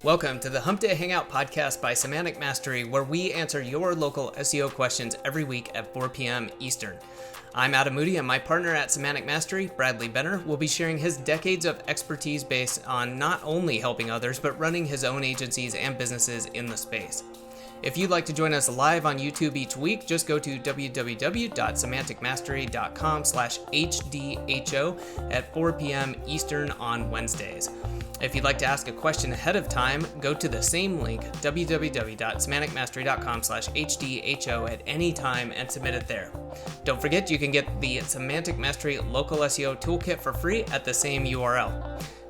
Welcome to the Hump Day Hangout podcast by Semantic Mastery, where we answer your local SEO questions every week at 4 p.m. Eastern. I'm Adam Moody, and my partner at Semantic Mastery, Bradley Benner, will be sharing his decades of expertise based on not only helping others, but running his own agencies and businesses in the space. If you'd like to join us live on YouTube each week, just go to www.semanticmastery.com/HDHO at 4 p.m. Eastern on Wednesdays. If you'd like to ask a question ahead of time, go to the same link, www.semanticmastery.com/HDHO at any time and submit it there. Don't forget, you can get the Semantic Mastery Local SEO Toolkit for free at the same URL.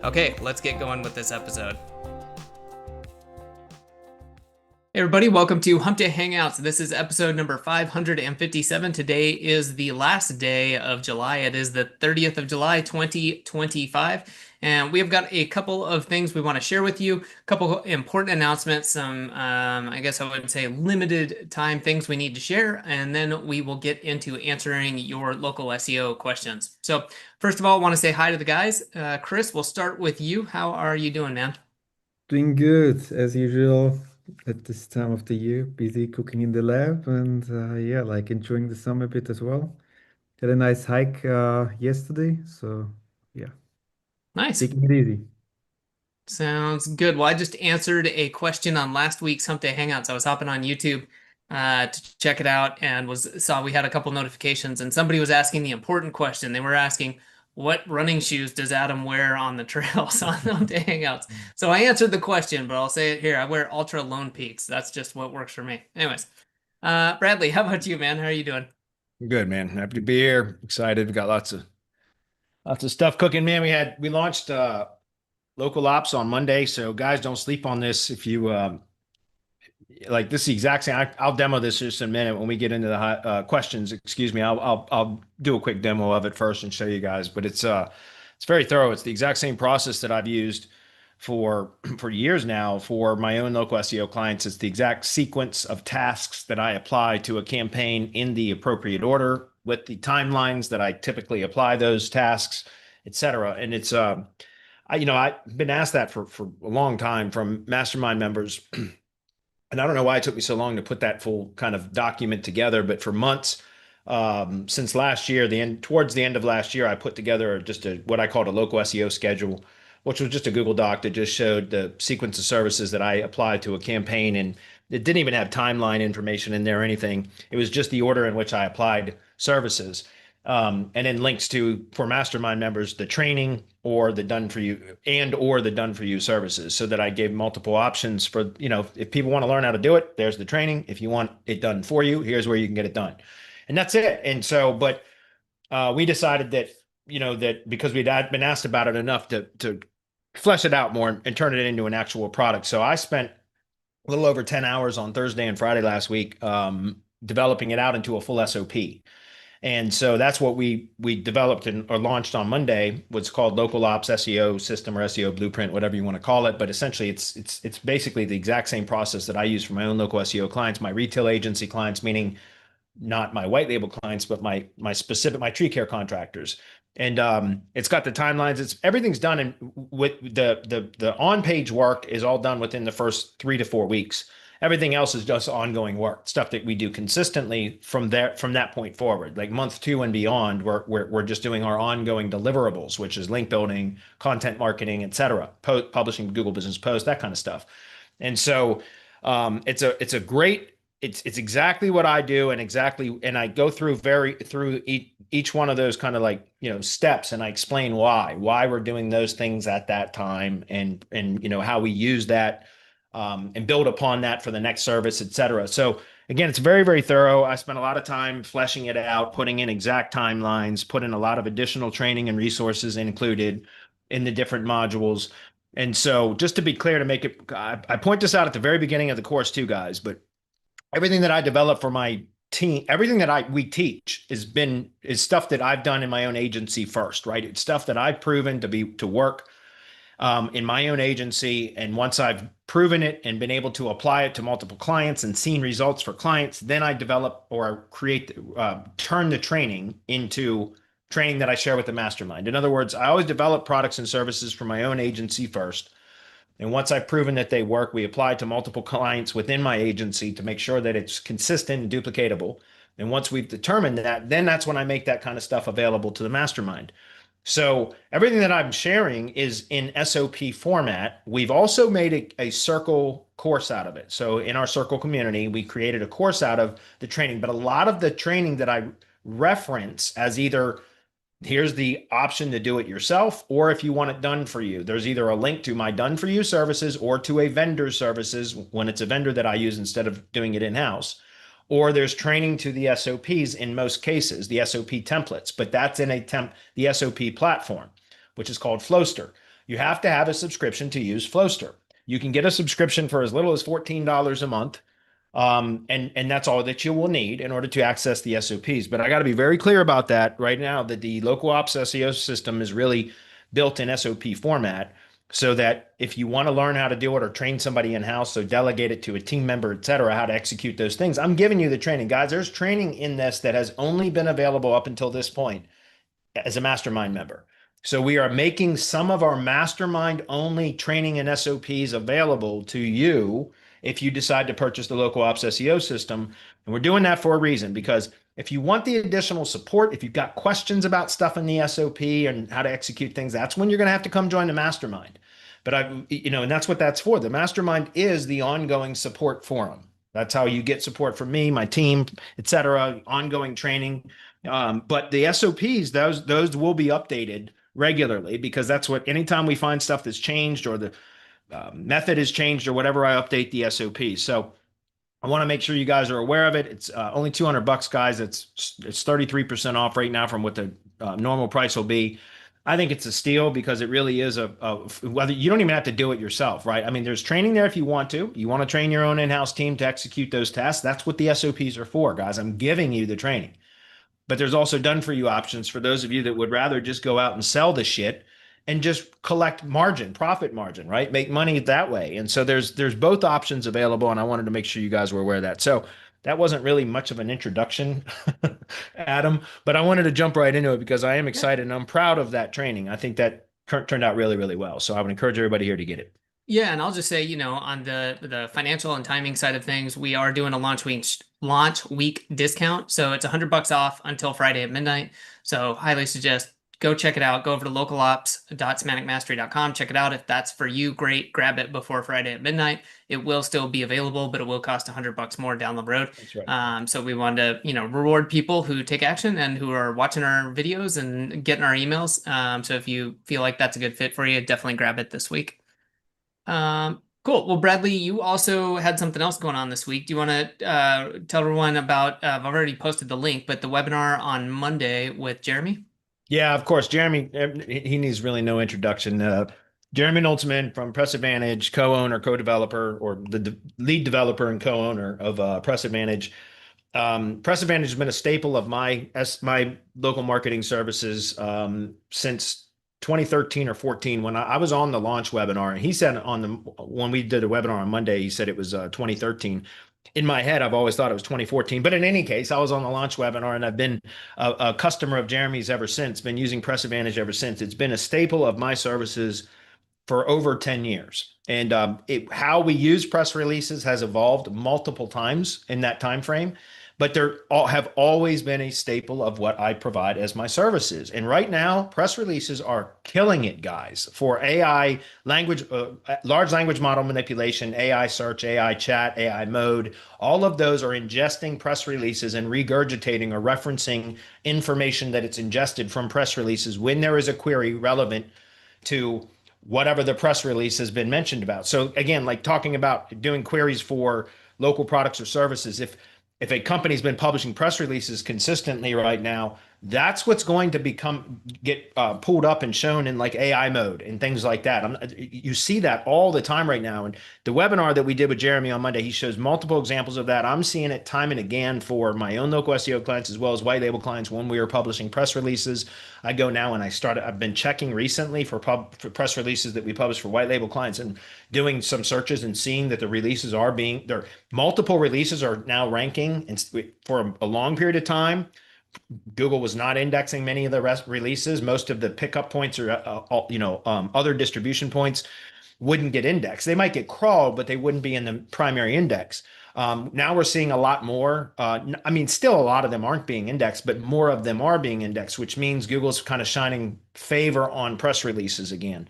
Okay, let's get going with this episode. Hey everybody, welcome to Hump Day Hangouts. This is episode number 557. Today is the last day of July. It is the 30th of July, 2025. And we have got a couple of things we want to share with you, a couple important announcements, some, I guess I would say limited time things we need to share, and then we will get into answering your local SEO questions. So first of all, I want to say hi to the guys. Chris, we'll start with you. How are you doing, man? Doing good as usual at this time of the year, busy cooking in the lab and yeah, like enjoying the summer a bit as well. Had a nice hike yesterday, so yeah, Nice. taking it easy. Sounds good. Well, I just answered a question on last week's Hump Day Hangouts. I was hopping on YouTube to check it out and saw we had a couple notifications, and somebody was asking the important question. They were asking, what running shoes does Adam wear on the trails on Hump Day Hangouts? So I answered the question, but I'll say it here. I wear Ultra Lone Peaks. That's just what works for me. Anyways, Bradley, how about you, man? How are you doing? Good, man. Happy to be here. Excited. We got lots of stuff cooking, man. We launched local ops on Monday, so guys, don't sleep on this. If you like, this is the exact same. I'll demo this just in a minute when we get into the questions. Excuse me. I'll do a quick demo of it first and show you guys. But it's very thorough. It's the exact same process that I've used for years now for my own local SEO clients. It's the exact sequence of tasks that I apply to a campaign in the appropriate order with the timelines that I typically apply those tasks, etc. And it's I've been asked that for a long time from mastermind members. And I don't know why it took me so long to put that full kind of document together, but for months, since last year, towards the end of last year, I put together just what I called a local SEO schedule, which was just a Google Doc that just showed the sequence of services that I applied to a campaign, and it didn't even have timeline information in there or anything. It was just the order in which I applied services. And then links to, for mastermind members, the training or the done for you or the done for you services, so that I gave multiple options for, if people want to learn how to do it, there's the training. If you want it done for you, here's where you can get it done. And that's it. And so, but we decided that, that because we'd been asked about it enough to flesh it out more and turn it into an actual product. So I spent a little over 10 hours on Thursday and Friday last week, developing it out into a full SOP. And so that's what we developed or launched on Monday. What's called Local Ops SEO System or SEO Blueprint, whatever you want to call it. But essentially, it's basically the exact same process that I use for my own local SEO clients, my retail agency clients, meaning not my white label clients, but my tree care contractors. And it's got the timelines. Everything's done, and with the on page work is all done within the first 3 to 4 weeks. Everything else is just ongoing work, stuff that we do consistently from that point forward. Like month 2 and beyond, we're just doing our ongoing deliverables, which is link building, content marketing, etc., publishing Google Business Post, that kind of stuff. And so it's a great. It's exactly what I do, and I go through each one of those kind of like, steps, and I explain why we're doing those things at that time, and how we use that, and build upon that for the next service, etc. So again, it's very, very thorough. I spent a lot of time fleshing it out, putting in exact timelines, put in a lot of additional training and resources included in the different modules. And so just to be clear, I point this out at the very beginning of the course too, guys, but everything that I develop for my team, everything that we teach is stuff that I've done in my own agency first, right? It's stuff that I've proven to work in my own agency. And once I've proven it and been able to apply it to multiple clients and seen results for clients, then I develop or turn the training into training that I share with the mastermind. In other words, I always develop products and services for my own agency first. And once I've proven that they work, we apply to multiple clients within my agency to make sure that it's consistent and duplicatable. And once we've determined that, then that's when I make that kind of stuff available to the mastermind. So everything that I'm sharing is in SOP format. We've also made a circle course out of it. So in our circle community, we created a course out of the training, but a lot of the training that I reference as either here's the option to do it yourself, or if you want it done for you, there's either a link to my done for you services or to a vendor services when it's a vendor that I use instead of doing it in-house. Or there's training to the SOPs in most cases, the SOP templates, but that's in the SOP platform, which is called Flowster. You have to have a subscription to use Flowster. You can get a subscription for as little as $14 a month. And that's all that you will need in order to access the SOPs. But I got to be very clear about that right now that the local ops SEO system is really built in SOP format so that if you want to learn how to do it or train somebody in-house, so delegate it to a team member, et cetera, how to execute those things. I'm giving you the training, guys. There's training in this that has only been available up until this point as a mastermind member. So we are making some of our mastermind only training and SOPs available to you if you decide to purchase the local ops SEO system. And we're doing that for a reason, because if you want the additional support, if you've got questions about stuff in the SOP and how to execute things, that's when you're going to have to come join the mastermind. But and that's what that's for. The mastermind is the ongoing support forum. That's how you get support from me, my team, et cetera, ongoing training. But the SOPs, those will be updated regularly because that's what anytime we find stuff that's changed or the method has changed or whatever, I update the SOPs. So I want to make sure you guys are aware of it. It's only $200, guys. It's 33% off right now from what the normal price will be. I think it's a steal because it really is whether you don't even have to do it yourself, right? I mean, there's training there if you want to. You want to train your own in-house team to execute those tasks. That's what the SOPs are for, guys. I'm giving you the training. But there's also done for you options for those of you that would rather just go out and sell the shit and just collect margin, profit margin, right? Make money that way. And so there's both options available, and I wanted to make sure you guys were aware of that. So that wasn't really much of an introduction, Adam, but I wanted to jump right into it because I am excited and I'm proud of that training. I think that turned out really, really well. So I would encourage everybody here to get it. Yeah, and I'll just say, on the financial and timing side of things, we are doing a launch week discount. So it's $100 off until Friday at midnight. So highly suggest go check it out. Go over to localops.semanticmastery.com. Check it out. If that's for you, great. Grab it before Friday at midnight. It will still be available, but it will cost $100 more down the road. That's right. So we wanted to, reward people who take action and who are watching our videos and getting our emails. So if you feel like that's a good fit for you, definitely grab it this week. Cool. Well, Bradley, you also had something else going on this week. Do you want to tell everyone about, I've already posted the link, but the webinar on Monday with Jeremy? Yeah, of course. Jeremy, he needs really no introduction. Jeremy Noltzman from Press Advantage, co-owner, co-developer, or the lead developer and co-owner of Press Advantage. Press Advantage has been a staple of my local marketing services since 2013 or 14 when I was on the launch webinar. And he said when we did a webinar on Monday, he said it was 2013. In my head, I've always thought it was 2014. But in any case, I was on the launch webinar and I've been a customer of Jeremy's ever since, been using Press Advantage ever since. It's been a staple of my services for over 10 years. And how we use press releases has evolved multiple times in that time frame, but have always been a staple of what I provide as my services. And right now, press releases are killing it, guys, for AI language, large language model manipulation, AI search, AI chat, AI mode. All of those are ingesting press releases and regurgitating or referencing information that it's ingested from press releases when there is a query relevant to whatever the press release has been mentioned about. So again, like talking about doing queries for local products or services, if a company's been publishing press releases consistently right now, that's what's going to get pulled up and shown in like AI mode and things like that. You see that all the time right now. And the webinar that we did with Jeremy on Monday, he shows multiple examples of that. I'm seeing it time and again for my own local SEO clients as well as white label clients when we are publishing press releases. I go now and I've been checking recently for press releases that we publish for white label clients and doing some searches and seeing that the releases multiple releases are now ranking for a long period of time. Google was not indexing many of the releases. Most of the pickup points are, other distribution points. wouldn't get indexed. They might get crawled, but they wouldn't be in the primary index. Now we're seeing a lot more. I mean, still a lot of them aren't being indexed, but more of them are being indexed, which means Google's kind of shining favor on press releases again.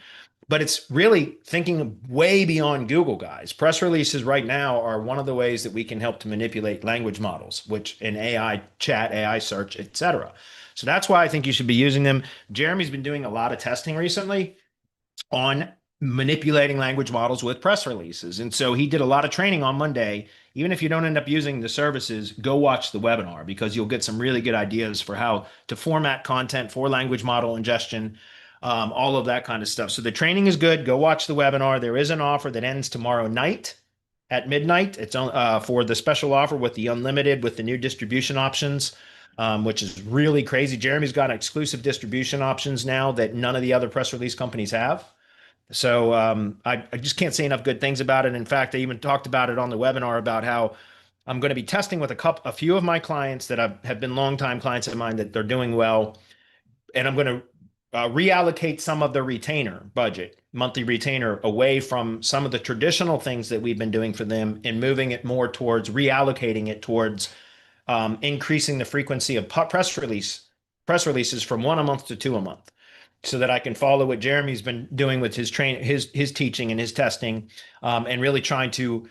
But it's really thinking way beyond Google, guys. Press releases right now are one of the ways that we can help to manipulate language models, which in AI chat, AI search, etc. So that's why I think you should be using them. Jeremy's been doing a lot of testing recently on manipulating language models with press releases. And so he did a lot of training on Monday. Even if you don't end up using the services, go watch the webinar because you'll get some really good ideas for how to format content for language model ingestion, all of that kind of stuff. So the training is good. Go watch the webinar. There is an offer that ends tomorrow night at midnight. It's on for the special offer with the unlimited with the new distribution options. Which is really crazy. Jeremy's got exclusive distribution options now that none of the other press release companies have. So I just can't say enough good things about it. In fact, I even talked about it on the webinar about how I'm going to be testing with a few of my clients that have been longtime clients of mine that they're doing well, and I'm going to reallocate some of the retainer budget, monthly retainer, away from some of the traditional things that we've been doing for them and moving it more towards reallocating it towards increasing the frequency of press releases from one a month to two a month, so that I can follow what Jeremy's been doing with his teaching and his testing, and really trying to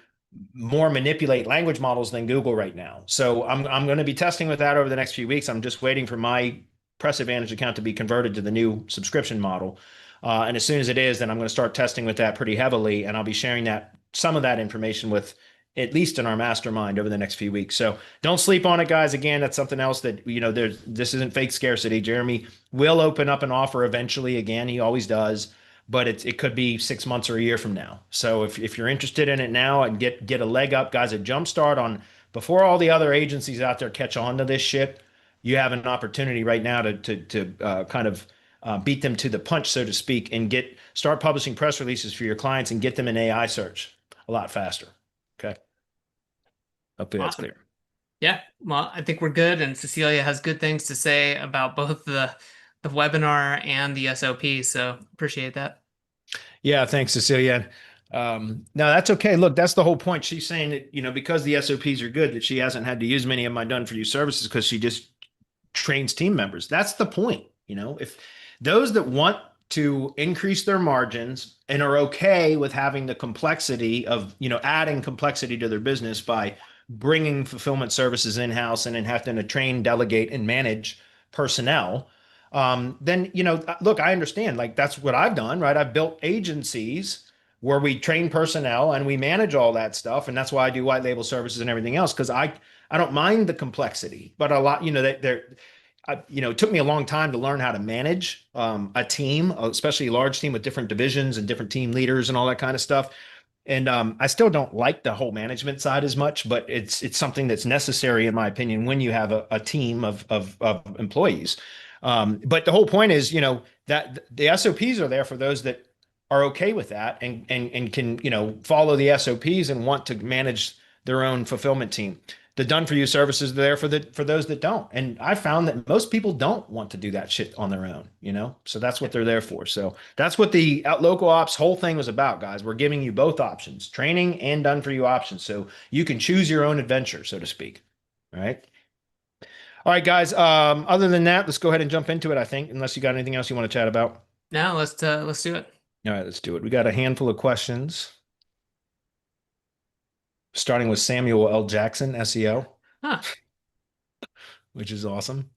more manipulate language models than Google right now. So I'm going to be testing with that over the next few weeks. I'm just waiting for my Press Advantage account to be converted to the new subscription model. And as soon as it is, then I'm going to start testing with that pretty heavily, and I'll be sharing some of that information with at least in our mastermind over the next few weeks. So don't sleep on it, guys. Again, that's something else that, this isn't fake scarcity. Jeremy will open up an offer eventually again. He always does, but it could be 6 months or a year from now. So if you're interested in it now and get a leg up, guys, a jump start on before all the other agencies out there catch on to this shit, you have an opportunity right now to kind of beat them to the punch, so to speak, and start publishing press releases for your clients and get them in AI search a lot faster. Okay. Hopefully that's Awesome. clear. Yeah, well, I think we're good, and Cecilia has good things to say about both the webinar and the SOP, so appreciate that. Yeah, thanks, Cecilia. No, that's okay. Look, that's the whole point. She's saying that, because the SOPs are good, that she hasn't had to use many of my done for you services because she just trains team members. That's the point. If those that want to increase their margins and are okay with having the complexity of, adding complexity to their business by bringing fulfillment services in-house and then having to train, delegate, and manage personnel, then, look, I understand. Like, that's what I've done, right? I've built agencies where we train personnel and we manage all that stuff. And that's why I do white label services and everything else, because I don't mind the complexity, but a lot, it took me a long time to learn how to manage a team, especially a large team with different divisions and different team leaders and all that kind of stuff. And I still don't like the whole management side as much, but it's something that's necessary, in my opinion, when you have a team of employees. But the whole point is, that the SOPs are there for those that are okay with that and can, follow the SOPs and want to manage their own fulfillment team. The done for you services are there for those that don't. And I found that most people don't want to do that shit on their own, so that's what they're there for. So that's what the local ops whole thing was about, guys. We're giving you both options, training and done for you options. So you can choose your own adventure, so to speak. All right. All right, guys. Other than that, let's go ahead and jump into it, I think, unless you got anything else you want to chat about. Now let's do it. All right, let's do it. We got a handful of questions, starting with Samuel L. Jackson, SEO, Huh. which is awesome.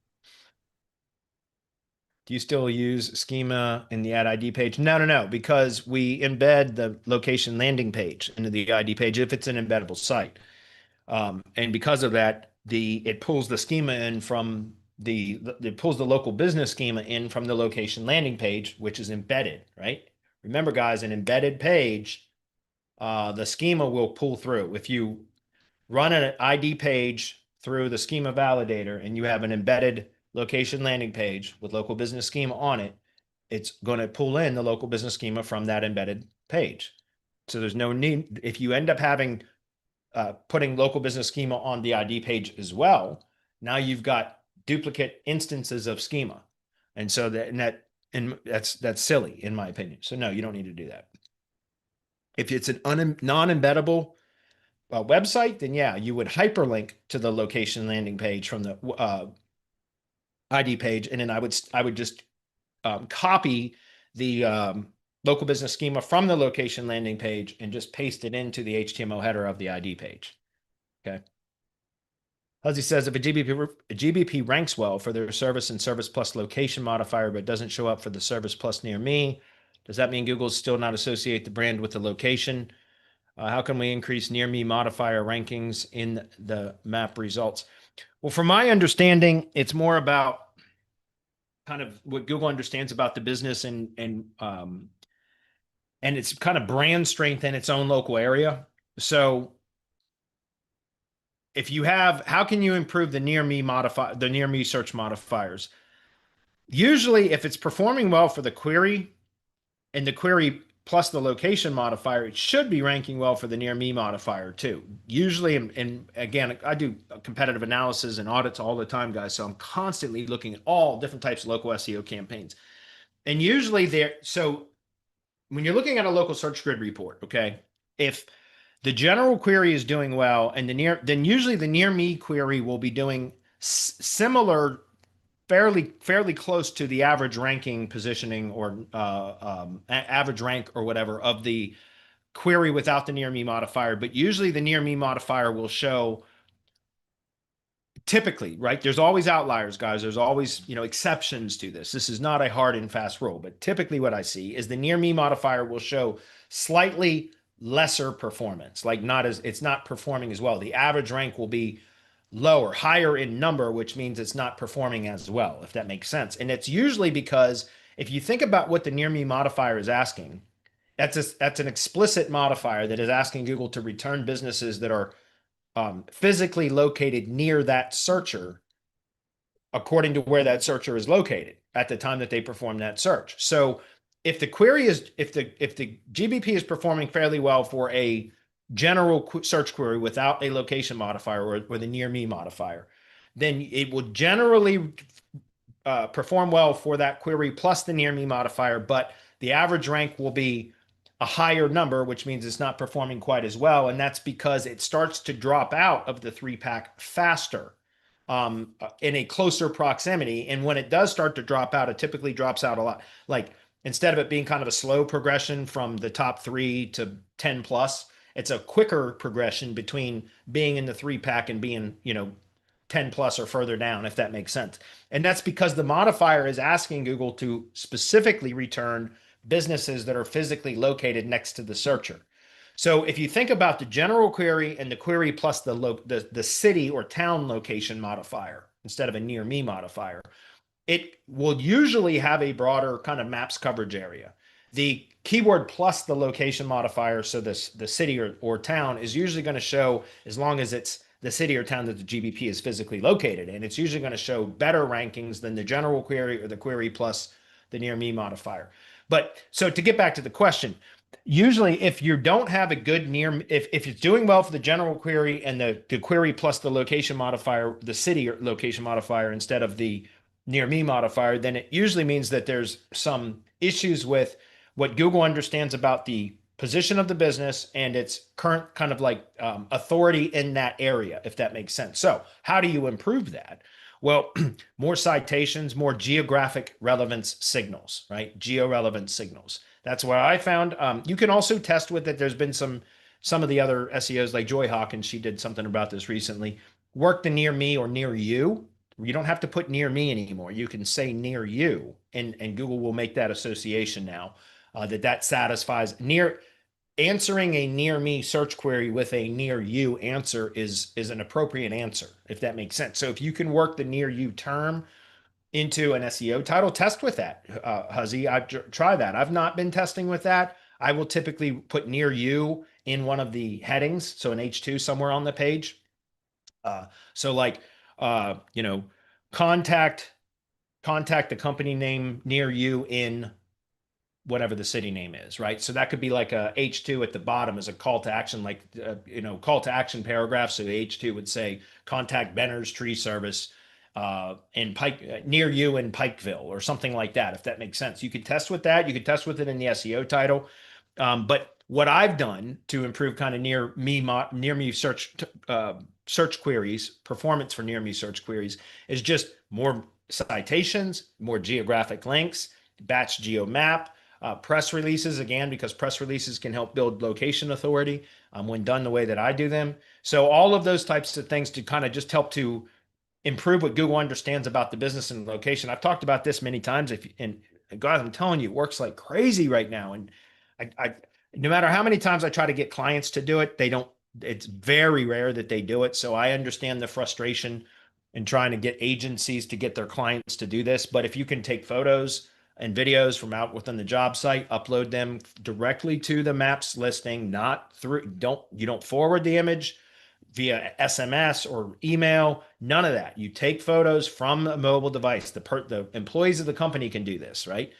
Do you still use schema in the ad ID page? No, because we embed the location landing page into the ID page if it's an embeddable site. And because of that, it pulls the schema in from it pulls the local business schema in from the location landing page, which is embedded, right? Remember, guys, an embedded page, the schema will pull through. If you run an ID page through the schema validator and you have an embedded location landing page with local business schema on it, it's going to pull in the local business schema from that embedded page. So there's no need, if you end up having putting local business schema on the ID page as well, now you've got duplicate instances of schema. And so that's silly, in my opinion. So no, you don't need to do that. If it's an non-embeddable website, then yeah, you would hyperlink to the location landing page from the ID page, and then I would just copy the local business schema from the location landing page and just paste it into the HTML header of the ID page. Okay. As he says, if a GBP ranks well for their service and service plus location modifier, but doesn't show up for the service plus near me, does that mean Google's still not associate the brand with the location? How can we increase near me modifier rankings in the map results? Well, from my understanding, it's more about kind of what Google understands about the business and it's kind of brand strength in its own local area. So if you have, how can you improve the near me search modifiers? Usually, if it's performing well for the query and the query plus the location modifier, it should be ranking well for the near me modifier too. Usually, and again, I do competitive analysis and audits all the time, guys. So I'm constantly looking at all different types of local SEO campaigns. And usually so when you're looking at a local search grid report, okay, if the general query is doing well and then usually the near me query will be doing similar, fairly close to the average ranking positioning or average rank or whatever of the query without the near me modifier. But usually the near me modifier will show typically, right? There's always outliers, guys. There's always, exceptions to this. This is not a hard and fast rule, but typically what I see is the near me modifier will show slightly lesser performance, like it's not performing as well. The average rank will be lower, higher in number, which means it's not performing as well, if that makes sense. And it's usually because if you think about what the near me modifier is asking, that's an explicit modifier that is asking Google to return businesses that are physically located near that searcher according to where that searcher is located at the time that they perform that search. So if the GBP is performing fairly well for a general search query without a location modifier or the near me modifier, then it will generally perform well for that query plus the near me modifier, but the average rank will be a higher number, which means it's not performing quite as well. And that's because it starts to drop out of the 3-pack faster in a closer proximity. And when it does start to drop out, it typically drops out a lot. Like instead of it being kind of a slow progression from the top 3 to 10 plus, it's a quicker progression between being in the 3-pack and being, 10 plus or further down, if that makes sense. And that's because the modifier is asking Google to specifically return businesses that are physically located next to the searcher. So if you think about the general query and the query plus the city or town location modifier instead of a near me modifier, it will usually have a broader kind of maps coverage area. The keyword plus the location modifier, so the city or town is usually going to show, as long as it's the city or town that the GBP is physically located in, it's usually going to show better rankings than the general query or the query plus the near me modifier. But so to get back to the question, usually if you don't have a good if it's doing well for the general query and the query plus the location modifier, the city or location modifier instead of the near me modifier, then it usually means that there's some issues with what Google understands about the position of the business and its current kind of like authority in that area, if that makes sense. So how do you improve that? Well, more citations, more geographic relevance signals, right? Geo-relevant signals. That's what I found. You can also test with it. There's been some of the other SEOs like Joy Hawkins, she did something about this recently. Work the near me or near you. You don't have to put near me anymore. You can say near you, and Google will make that association now that satisfies answering a near me search query with a near you answer is an appropriate answer, if that makes sense. So if you can work the near you term into an SEO title, test with that, Huzzy. Try that. I've not been testing with that. I will typically put near you in one of the headings, so an H2 somewhere on the page. So like, contact the company name near you in whatever the city name is, right? So that could be like a H2 at the bottom as a call to action, like, call to action paragraph. So the H2 would say contact Benner's Tree Service in near you in Pikeville or something like that, if that makes sense. You could test with that. You could test with it in the SEO title. But what I've done to improve kind of near me search queries, performance for near me search queries, is just more citations, more geographic links, batch geo map, press releases, again, because press releases can help build location authority when done the way that I do them. So all of those types of things to kind of just help to improve what Google understands about the business and location. I've talked about this many times. And guys, I'm telling you, it works like crazy right now. And I no matter how many times I try to get clients to do it, they don't. It's very rare that they do it. So I understand the frustration in trying to get agencies to get their clients to do this. But if you can take photos and videos from out within the job site, upload them directly to the maps listing, not through, you don't forward the image via SMS or email, none of that. You take photos from a mobile device. The employees of the company can do this, right?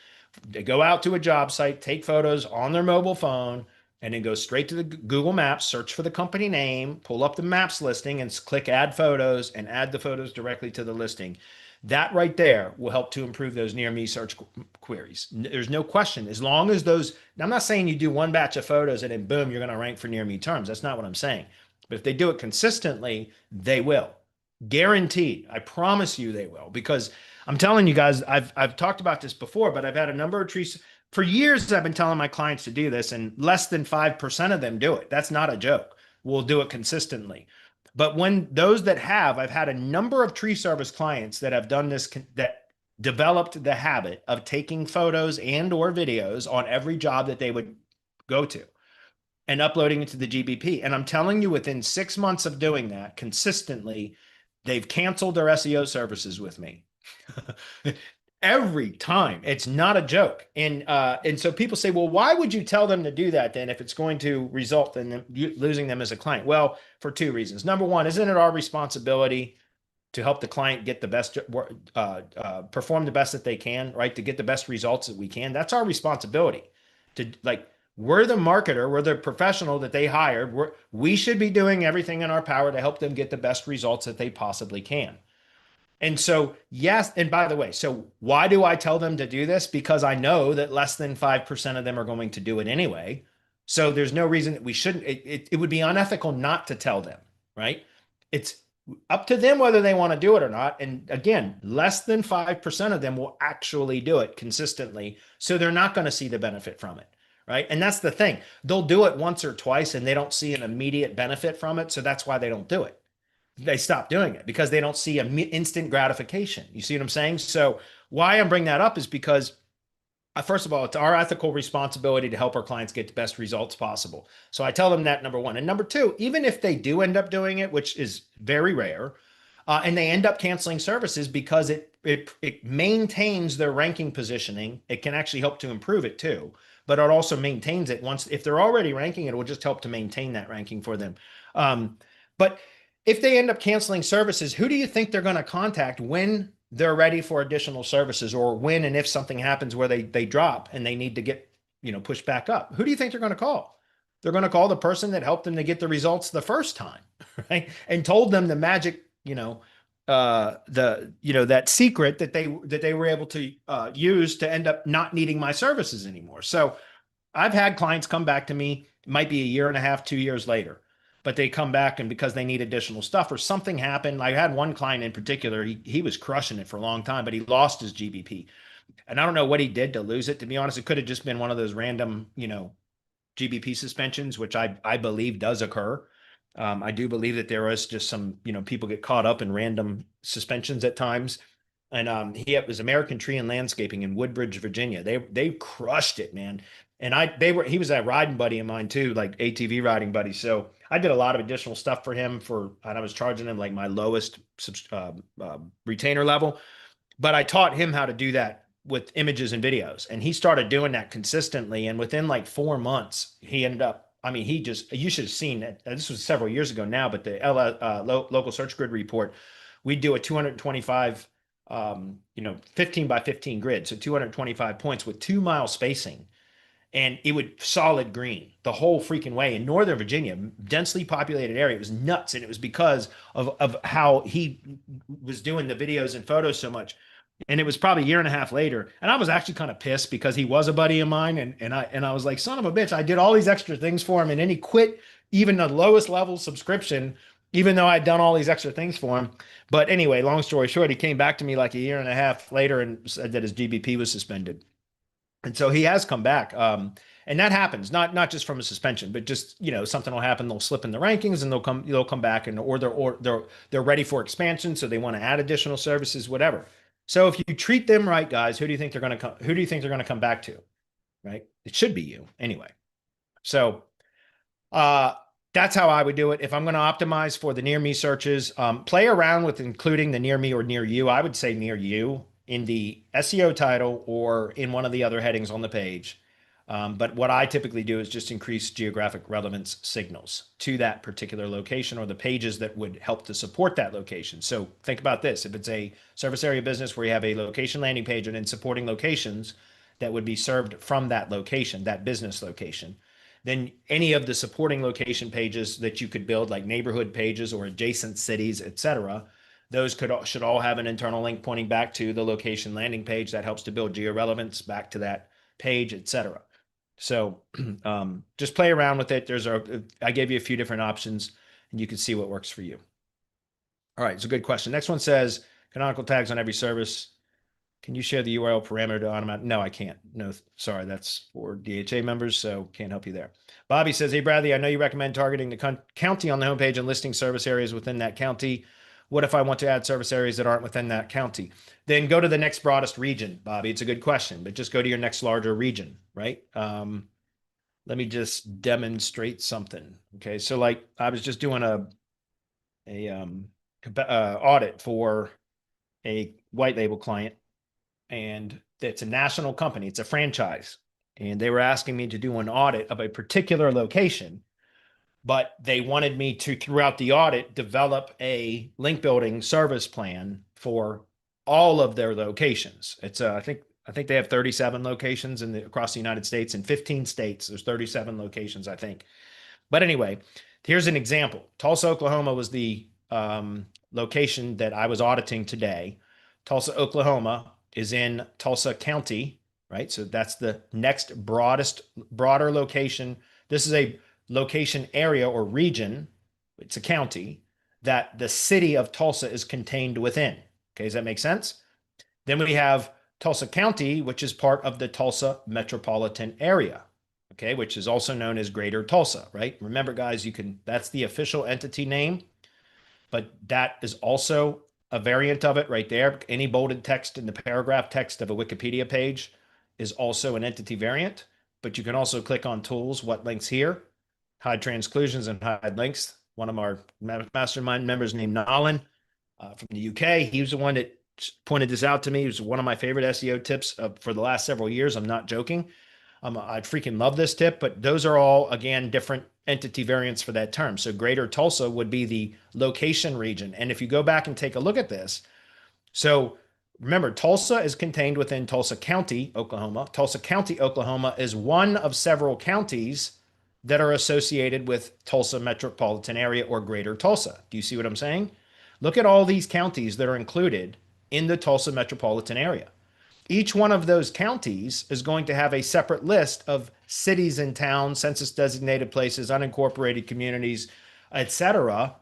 They go out to a job site, take photos on their mobile phone, and then go straight to the Google Maps, search for the company name, pull up the maps listing, and click add photos and add the photos directly to the listing. That right there will help to improve those near me search queries. There's no question. As long as those, I'm not saying you do one batch of photos and then boom, you're going to rank for near me terms. That's not what I'm saying. But if they do it consistently, they will. Guaranteed. I promise you they will. Because I'm telling you guys, I've talked about this before, but I've had a number of trees. For years, I've been telling my clients to do this, and less than 5% of them do it. That's not a joke. We'll do it consistently. But when those that have, I've had a number of tree service clients that have done this, that developed the habit of taking photos and or videos on every job that they would go to and uploading it to the GBP. And I'm telling you, within 6 months of doing that consistently, they've canceled their SEO services with me. Every time. It's not a joke. And so people say, well, why would you tell them to do that then if it's going to result in them, losing them as a client? Well, for two reasons. Number one, isn't it our responsibility to help the client get the best, perform the best that they can, right? To get the best results that we can. That's our responsibility. To, like, we're the marketer, we're the professional that they hired. We should be doing everything in our power to help them get the best results that they possibly can. And so, yes, and by the way, so why do I tell them to do this? Because I know that less than 5% of them are going to do it anyway. So there's no reason that we shouldn't. It would be unethical not to tell them, right? It's up to them whether they want to do it or not. And again, less than 5% of them will actually do it consistently. So they're not going to see the benefit from it, right? And that's the thing. They'll do it once or twice and they don't see an immediate benefit from it. So that's why they don't do it. They stop doing it because they don't see an instant gratification. You see what I'm saying? So why I'm bringing that up is because first of all, it's our ethical responsibility to help our clients get the best results possible. So I tell them that, number one. And number two, even if they do end up doing it, which is very rare, and they end up canceling services because it maintains their ranking positioning, it can actually help to improve it too. But it also maintains it once, if they're already ranking, it will just help to maintain that ranking for them. But if they end up canceling services, who do you think they're going to contact when they're ready for additional services, or when and if something happens where they drop and they need to get, pushed back up? Who do you think they're going to call? They're going to call the person that helped them to get the results the first time, right? And told them the magic, that secret that they were able to use to end up not needing my services anymore. So I've had clients come back to me, it might be a year and a half, 2 years later, but they come back and because they need additional stuff or something happened. I had one client in particular, he was crushing it for a long time, but he lost his GBP. And I don't know what he did to lose it. To be honest, it could have just been one of those random, GBP suspensions, which I believe does occur. I do believe that there is just some, people get caught up in random suspensions at times. And he was American Tree and Landscaping in Woodbridge, Virginia. They crushed it, man. And he was a riding buddy of mine too, like ATV riding buddy. So I did a lot of additional stuff for him and I was charging him like my lowest retainer level, but I taught him how to do that with images and videos. And he started doing that consistently. And within like 4 months, he ended up, you should have seen it. This was several years ago now, but the local search grid report, we do a 225, 15 by 15 grid. So 225 points with 2 mile spacing. And it would solid green the whole freaking way in Northern Virginia, densely populated area. It was nuts. And it was because of how he was doing the videos and photos so much. And it was probably a year and a half later. And I was actually kind of pissed because he was a buddy of mine. And I was like, son of a bitch, I did all these extra things for him. And then he quit even the lowest level subscription, even though I'd done all these extra things for him. But anyway, long story short, he came back to me like a year and a half later and said that his GBP was suspended. And so he has come back. And that happens, not just from a suspension, but just, something will happen. They'll slip in the rankings and they'll come back, and or they're ready for expansion. So they want to add additional services, whatever. So if you treat them right, guys, who do you think they're going to come? Who do you think they're going to come back to? Right? It should be you anyway. So uh, that's how I would do it. If I'm going to optimize for the near me searches, play around with including the near me or near you. I would say near you in the SEO title or in one of the other headings on the page. But what I typically do is just increase geographic relevance signals to that particular location or the pages that would help to support that location. So think about this. If it's a service area business where you have a location landing page and then supporting locations that would be served from that location, that business location, then any of the supporting location pages that you could build, like neighborhood pages or adjacent cities, etc., those should all have an internal link pointing back to the location landing page that helps to build geo-relevance back to that page, etc. So just play around with it. I gave you a few different options and you can see what works for you. All right, it's a good question. Next one says canonical tags on every service. Can you share the URL parameter to automate? No, I can't. No, sorry, that's for DHA members, so can't help you there. Bobby says, hey, Bradley, I know you recommend targeting the county on the homepage and listing service areas within that county. What if I want to add service areas that aren't within that county? Then go to the next broadest region, Bobby. It's a good question, but just go to your next larger region, right? Let me just demonstrate something. Okay, so like I was just doing a audit for a white label client, and it's a national company. It's a franchise. And they were asking me to do an audit of a particular location, but they wanted me to, throughout the audit, develop a link building service plan for all of their locations. It's I think they have 37 locations across the United States. In 15 states, there's 37 locations, I think. But anyway, here's an example. Tulsa, Oklahoma was the location that I was auditing today. Tulsa, Oklahoma is in Tulsa County, right? So that's the next broader location. This is a location area or region. It's a county that the city of Tulsa is contained within. Okay, does that make sense? Then we have Tulsa County, which is part of the Tulsa metropolitan area, okay, which is also known as Greater Tulsa, right? Remember, guys, that's the official entity name, but that is also a variant of it right there. Any bolded text in the paragraph text of a Wikipedia page is also an entity variant, but you can also click on tools, what links here, hide transclusions and hide links. One of our mastermind members named Nolan from the UK, he was the one that pointed this out to me. It was one of my favorite SEO tips for the last several years. I'm not joking. I freaking love this tip, but those are all, again, different entity variants for that term. So Greater Tulsa would be the location region. And if you go back and take a look at this, so remember, Tulsa is contained within Tulsa County, Oklahoma. Tulsa County, Oklahoma is one of several counties that are associated with Tulsa metropolitan area or Greater Tulsa. Do you see what I'm saying? Look at all these counties that are included in the Tulsa metropolitan area. Each one of those counties is going to have a separate list of cities and towns, census designated places, unincorporated communities, etc.,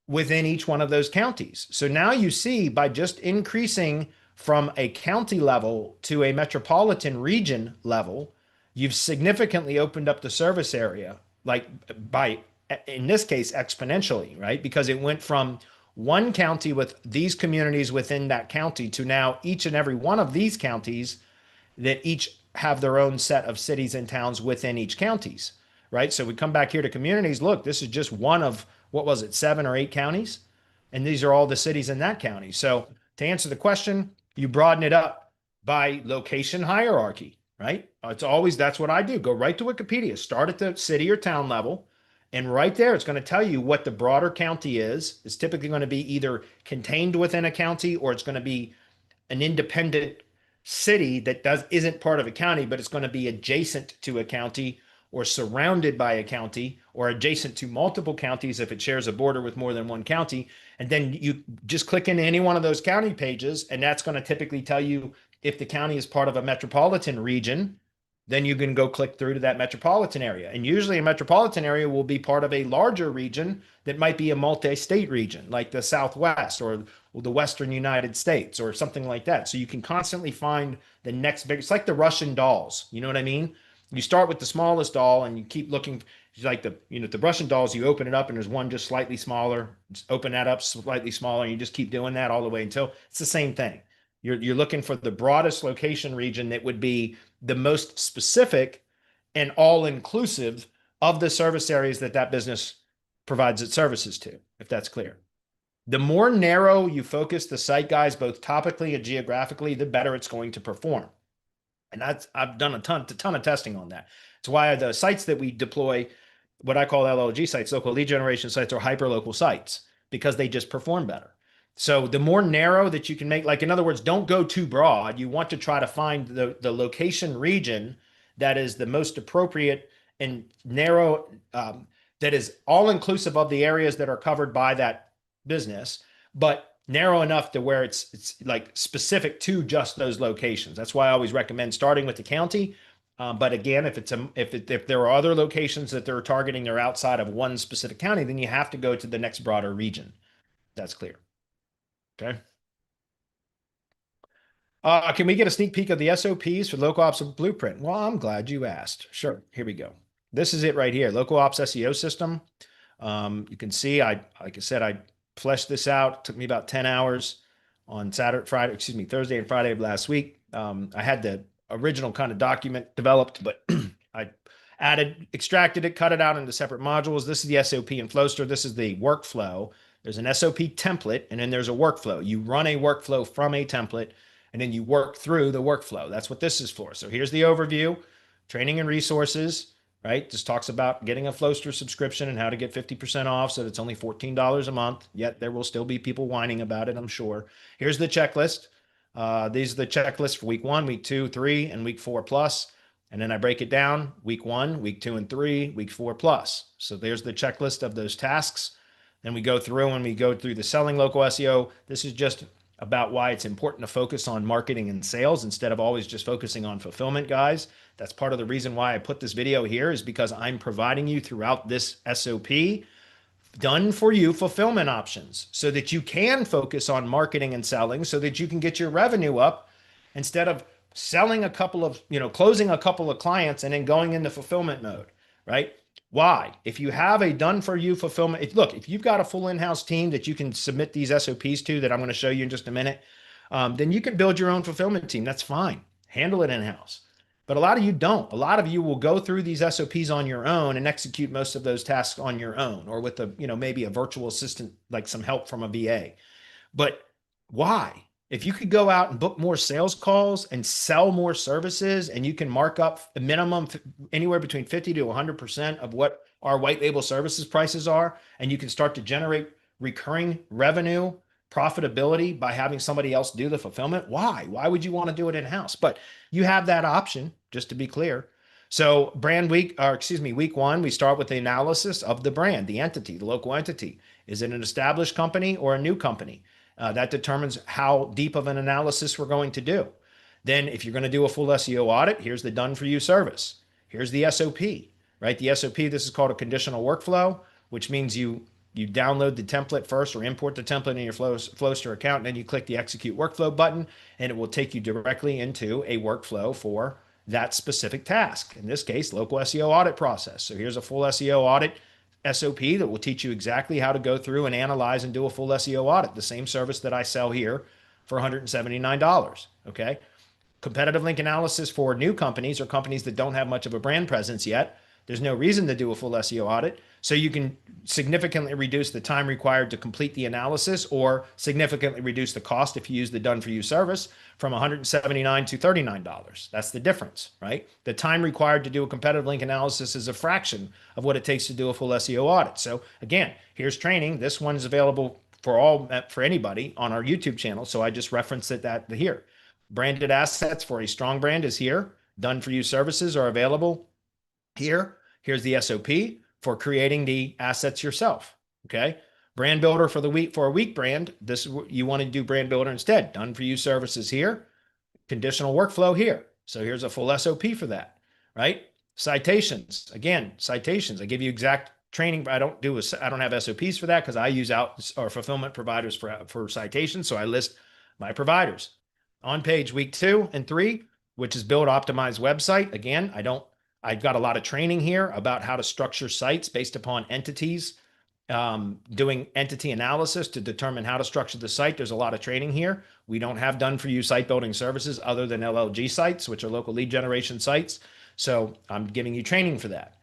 within each one of those counties. So now you see, by just increasing from a county level to a metropolitan region level, you've significantly opened up the service area, like by, in this case, exponentially, right? Because it went from one county with these communities within that county to now each and every one of these counties that each have their own set of cities and towns within each counties, right? So we come back here to communities. Look, this is just one of, what was it, 7 or 8 counties? And these are all the cities in that county. So to answer the question, you broaden it up by location hierarchy, right? That's what I do. Go right to Wikipedia, start at the city or town level. And right there, it's going to tell you what the broader county is. It's typically going to be either contained within a county or it's going to be an independent city that isn't part of a county, but it's going to be adjacent to a county, or surrounded by a county or adjacent to multiple counties if it shares a border with more than one county. And then you just click into any one of those county pages, and that's going to typically tell you if the county is part of a metropolitan region. Then you can go click through to that metropolitan area. And usually a metropolitan area will be part of a larger region that might be a multi-state region, like the Southwest or the Western United States or something like that. So you can constantly find the next big, it's like the Russian dolls. You know what I mean? You start with the smallest doll and you keep looking, like the Russian dolls, you open it up and there's one just slightly smaller, just open that up slightly smaller, and you just keep doing that all the way until it's the same thing. You're looking for the broadest location region that would be the most specific and all inclusive of the service areas that that business provides its services to, if that's clear. The more narrow you focus the site, guys, both topically and geographically, the better it's going to perform. And I've done a ton of testing on that. It's why the sites that we deploy, what I call LLG sites, local lead generation sites, are hyper-local sites because they just perform better. So the more narrow that you can make, like in other words, don't go too broad. You want to try to find the location region that is the most appropriate and narrow, that is all inclusive of the areas that are covered by that business, but narrow enough to where it's like specific to just those locations. That's why I always recommend starting with the county. But again, if there are other locations that they're targeting, they're outside of one specific county, then you have to go to the next broader region. That's clear. Okay. Can we get a sneak peek of the SOPs for Local Ops Blueprint? Well, I'm glad you asked. Sure. Here we go. This is it right here. Local Ops SEO system. You can see, like I said, I fleshed this out. It took me about 10 hours on Thursday and Friday of last week. I had the original kind of document developed, but I extracted it, cut it out into separate modules. This is the SOP in Flowster. This is the workflow. There's an SOP template, and then there's a workflow. You run a workflow from a template, and then you work through the workflow. That's what this is for. So here's the overview, training and resources, right? This talks about getting a Flowster subscription and how to get 50% off, so it's only $14 a month, yet there will still be people whining about it, I'm sure. Here's the checklist. These are the checklists for week 1, week 2, 3, and week 4 plus. And then I break it down, week 1, week 2 and 3, week 4 plus. So there's the checklist of those tasks. Then we go through and we go through the selling local SEO. This is just about why it's important to focus on marketing and sales instead of always just focusing on fulfillment, guys. That's part of the reason why I put this video here, is because I'm providing you throughout this SOP done for you fulfillment options so that you can focus on marketing and selling, so that you can get your revenue up instead of selling a couple of, closing a couple of clients and then going into fulfillment mode, right? Why? If you have a done for you fulfillment, if you've got a full in-house team that you can submit these SOPs to that I'm going to show you in just a minute, then you can build your own fulfillment team. That's fine. Handle it in-house. But a lot of you don't. A lot of you will go through these SOPs on your own and execute most of those tasks on your own, or with maybe a virtual assistant, like some help from a VA. But why? If you could go out and book more sales calls and sell more services, and you can mark up a minimum anywhere between 50 to 100% of what our white label services prices are, and you can start to generate recurring revenue profitability by having somebody else do the fulfillment. Why would you want to do it in-house? But you have that option, just to be clear. So week 1, we start with the analysis of the brand, the entity, the local entity. Is it an established company or a new company? That determines how deep of an analysis we're going to do. Then if you're going to do a full SEO audit, here's the done for you service. Here's the SOP, right? The SOP, this is called a conditional workflow, which means you download the template first, or import the template in your Flowster account, and then you click the execute workflow button, and it will take you directly into a workflow for that specific task. In this case, local SEO audit process. So here's a full SEO audit SOP that will teach you exactly how to go through and analyze and do a full SEO audit, the same service that I sell here for $179. Okay. Competitive link analysis for new companies or companies that don't have much of a brand presence yet. There's no reason to do a full SEO audit. So you can significantly reduce the time required to complete the analysis, or significantly reduce the cost if you use the done for you service from $179 to $39. That's the difference, right? The time required to do a competitive link analysis is a fraction of what it takes to do a full SEO audit. So again, here's training. This one's available for anybody on our YouTube channel. So I just referenced that here. Branded assets for a strong brand is here. Done for you services are available here. Here's the SOP for creating the assets yourself. Okay. Brand builder for the week, for a weak brand. This is what you want to do, brand builder instead. Done for you services here, conditional workflow here. So here's a full SOP for that, right? Citations, again, citations. I give you exact training, but I don't have SOPs for that because I use out or fulfillment providers for citations. So I list my providers on page week 2 and 3, which is build optimized website. Again, I've got a lot of training here about how to structure sites based upon entities, doing entity analysis to determine how to structure the site. There's a lot of training here. We don't have done for you site building services other than LLG sites, which are local lead generation sites. So I'm giving you training for that.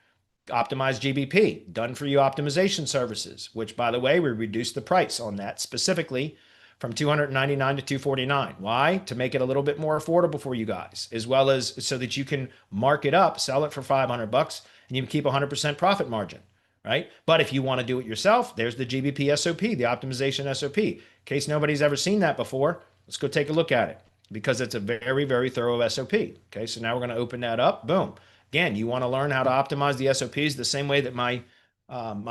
Optimize GBP, done for you optimization services, which by the way, we reduced the price on that specifically from $299 to $249. Why? To make it a little bit more affordable for you guys, as well as so that you can mark it up, sell it for $500 and you can keep 100% profit margin, right? But if you want to do it yourself, there's the GBP SOP, the optimization SOP. In case nobody's ever seen that before, let's go take a look at it because it's a very, very thorough SOP. Okay, so now we're going to open that up. Boom. Again, you want to learn how to optimize the SOPs the same way that my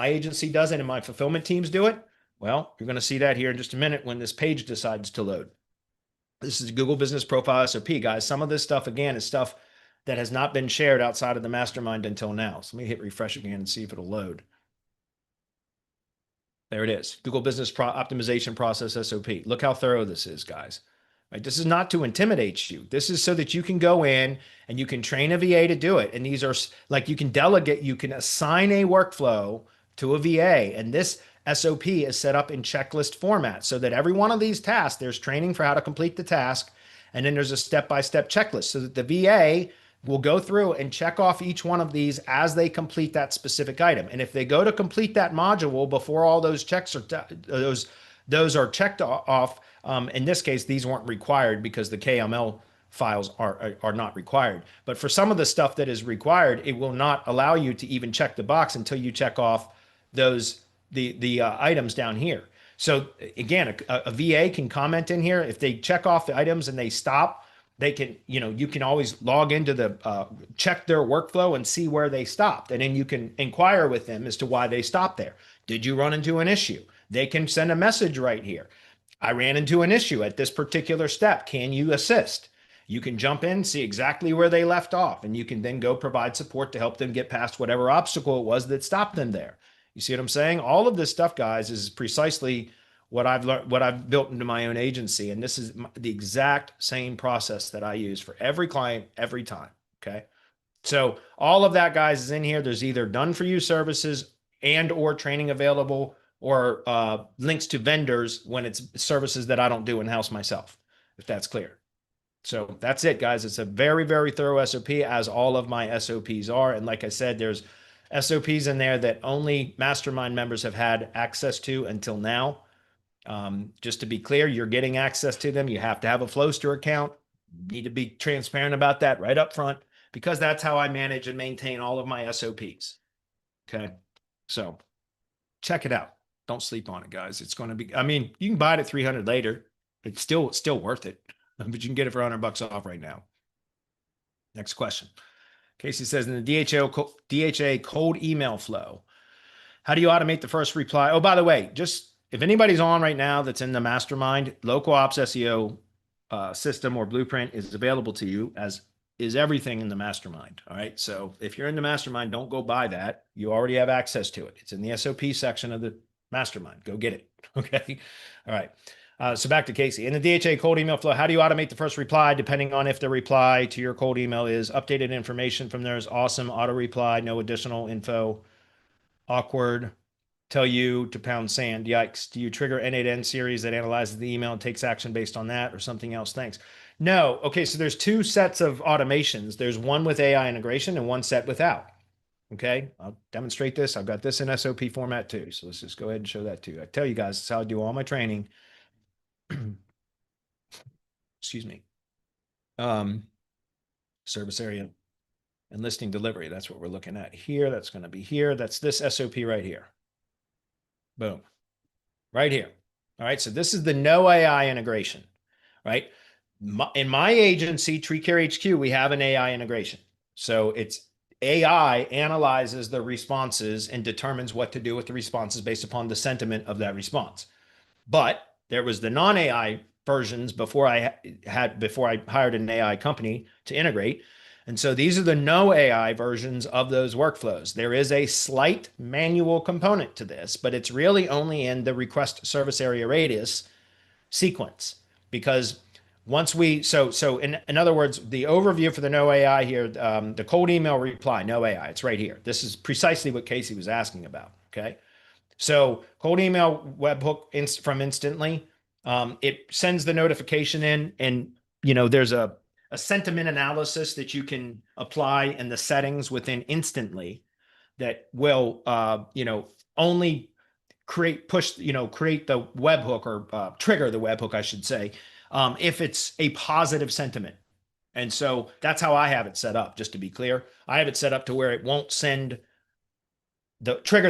agency does it and my fulfillment teams do it. Well, you're going to see that here in just a minute when this page decides to load. This is Google Business Profile SOP, guys. Some of this stuff, again, is stuff that has not been shared outside of the mastermind until now. So let me hit refresh again and see if it'll load. There it is. Google Business Optimization Process SOP. Look how thorough this is, guys. Right? This is not to intimidate you. This is so that you can go in and you can train a VA to do it. And these are like you can delegate, you can assign a workflow to a VA. And this SOP is set up in checklist format so that every one of these tasks, there's training for how to complete the task. And then there's a step-by-step checklist so that the VA will go through and check off each one of these as they complete that specific item. And if they go to complete that module before all those checks are those are checked off, in this case, these weren't required because the KML files are not required. But for some of the stuff that is required, it will not allow you to even check the box until you check off those the items down here. So again, a VA can comment in here. If they check off the items and they stop, they can, you can always log into the check their workflow and see where they stopped. And then you can inquire with them as to why they stopped there. Did you run into an issue? They can send a message right here. I ran into an issue at this particular step. Can you assist? You can jump in, see exactly where they left off, and you can then go provide support to help them get past whatever obstacle it was that stopped them there. You see what I'm saying? All of this stuff, guys, is precisely what I've learned, what I've built into my own agency. And this is the exact same process that I use for every client, every time. Okay. So all of that, guys, is in here. There's either done for you services and or training available or links to vendors when it's services that I don't do in-house myself, if that's clear. So that's it, guys. It's a very, very thorough SOP, as all of my SOPs are. And like I said, there's SOPs in there that only mastermind members have had access to until now. Just to be clear, you're getting access to them. You have to have a Flowster account. You need to be transparent about that right up front, because that's how I manage and maintain all of my SOPs. Okay. So check it out. Don't sleep on it, guys. It's going to be, I mean, you can buy it at 300 later. It's still worth it, but you can get it for $100 off right now. Next question. Casey says, in the DHA cold email flow, how do you automate the first reply? Oh, by the way, just if anybody's on right now that's in the mastermind, local ops SEO system or blueprint is available to you, as is everything in the mastermind. All right. So if you're in the mastermind, don't go buy that. You already have access to it. It's in the SOP section of the mastermind. Go get it. Okay. All right. So back to Casey. In the DHA cold email flow, how do you automate the first reply depending on if the reply to your cold email is updated information from there is awesome, auto reply, no additional info, awkward, tell you to pound sand, yikes. Do you trigger N8N series that analyzes the email and takes action based on that, or something else? Thanks. No. Okay, so there's two sets of automations. There's one with AI integration and one set without. Okay, I'll demonstrate this. I've got this in SOP format too. So let's just go ahead and show that too. I tell you guys, that's how I do all my training. Excuse me. Service area and listing delivery. That's what we're looking at here. That's going to be here. That's this SOP right here. Boom. Right here. All right. So this is the no AI integration, right? In my agency, TreeCare HQ, we have an AI integration. So it's AI analyzes the responses and determines what to do with the responses based upon the sentiment of that response. But there was the non-AI versions before I hired an AI company to integrate. And so these are the no AI versions of those workflows. There is a slight manual component to this, but it's really only in the request service area radius sequence. Because once we, in other words, the overview for the no AI here, the cold email reply, no AI, it's right here. This is precisely what Casey was asking about. Okay. So cold email webhook from Instantly, it sends the notification in, and there's a sentiment analysis that you can apply in the settings within Instantly that will only create the webhook, or trigger the webhook, I should say, if it's a positive sentiment. And so that's how I have it set up. Just to be clear, I have it set up to where it won't trigger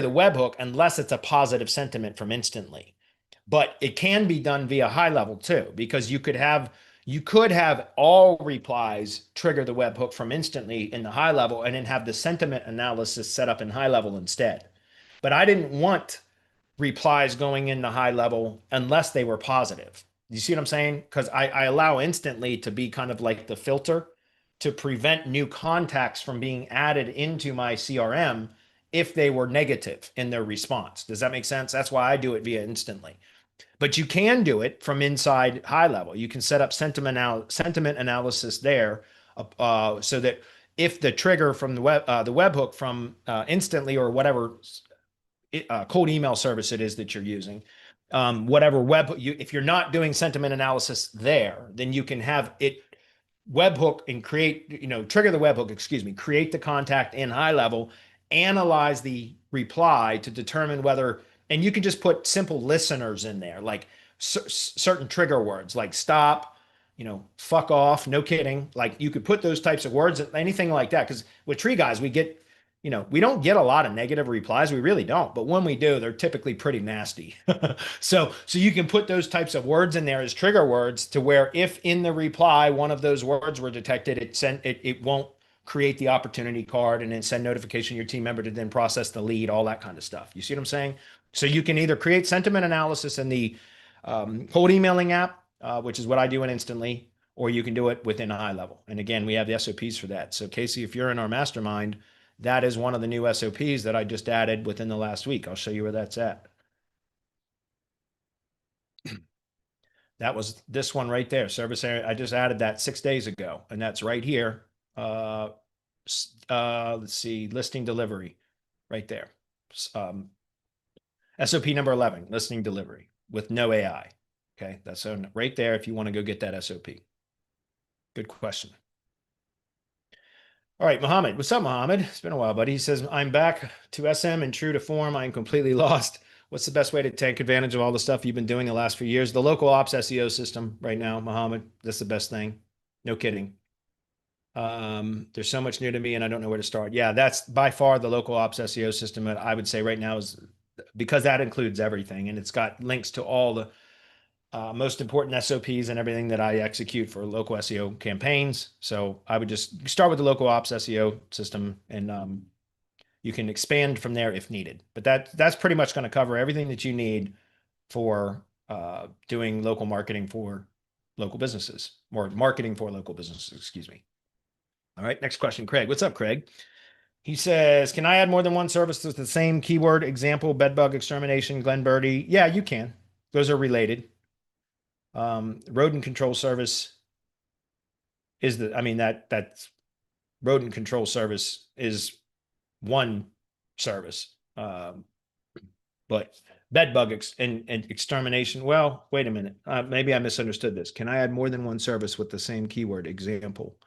the webhook unless it's a positive sentiment from Instantly. But it can be done via high level too, because you could have all replies trigger the webhook from Instantly in the high level, and then have the sentiment analysis set up in high level instead. But I didn't want replies going in the high level unless they were positive. You see what I'm saying? Because I allow Instantly to be kind of like the filter to prevent new contacts from being added into my CRM if they were negative in their response. Does that make sense? That's why I do it via Instantly. But you can do it from inside high level. You can set up sentiment analysis there, so that if the trigger from the webhook from Instantly, or whatever cold email service it is that you're using, whatever if you're not doing sentiment analysis there, then you can have it webhook and trigger the webhook, create the contact in high level, analyze the reply to determine whether, and you can just put simple listeners in there, like certain trigger words like stop, fuck off, no kidding. Like you could put those types of words, anything like that. Because with Tree Guys, we don't get a lot of negative replies. We really don't. But when we do, they're typically pretty nasty. So you can put those types of words in there as trigger words, to where if in the reply one of those words were detected, it won't create the opportunity card and then send notification to your team member to then process the lead, all that kind of stuff. You see what I'm saying? So you can either create sentiment analysis in the cold emailing app, which is what I do in Instantly, or you can do it within a high level. And again, we have the SOPs for that. So Casey, if you're in our mastermind, that is one of the new SOPs that I just added within the last week. I'll show you where that's at. That was this one right there, service area. I just added that 6 days ago, and that's right here. Let's see, listing delivery right there. SOP number 11, listing delivery with no AI. Okay, that's right there if you want to go get that SOP. Good question. All right, Mohammed. What's up, Mohammed? It's been a while, buddy. He says, I'm back to SM and true to form. I'm completely lost. What's the best way to take advantage of all the stuff you've been doing the last few years? The local ops SEO system right now, Mohammed. That's the best thing. No kidding. There's so much new to me and I don't know where to start. Yeah, that's by far the local ops SEO system that I would say right now, is because that includes everything, and it's got links to all the most important SOPs and everything that I execute for local SEO campaigns. So I would just start with the local ops SEO system, and you can expand from there if needed. But that's pretty much going to cover everything that you need for doing local marketing for local businesses, or marketing for local businesses, excuse me. All right, next question, Craig. What's up, Craig? He says, can I add more than one service with the same keyword? Example, bedbug extermination, Glen Birdie. Yeah, you can. Those are related. Rodent control service is that's rodent control service is one service. But bedbug and extermination. Well, wait a minute. Maybe I misunderstood this. Can I add more than one service with the same keyword? Example.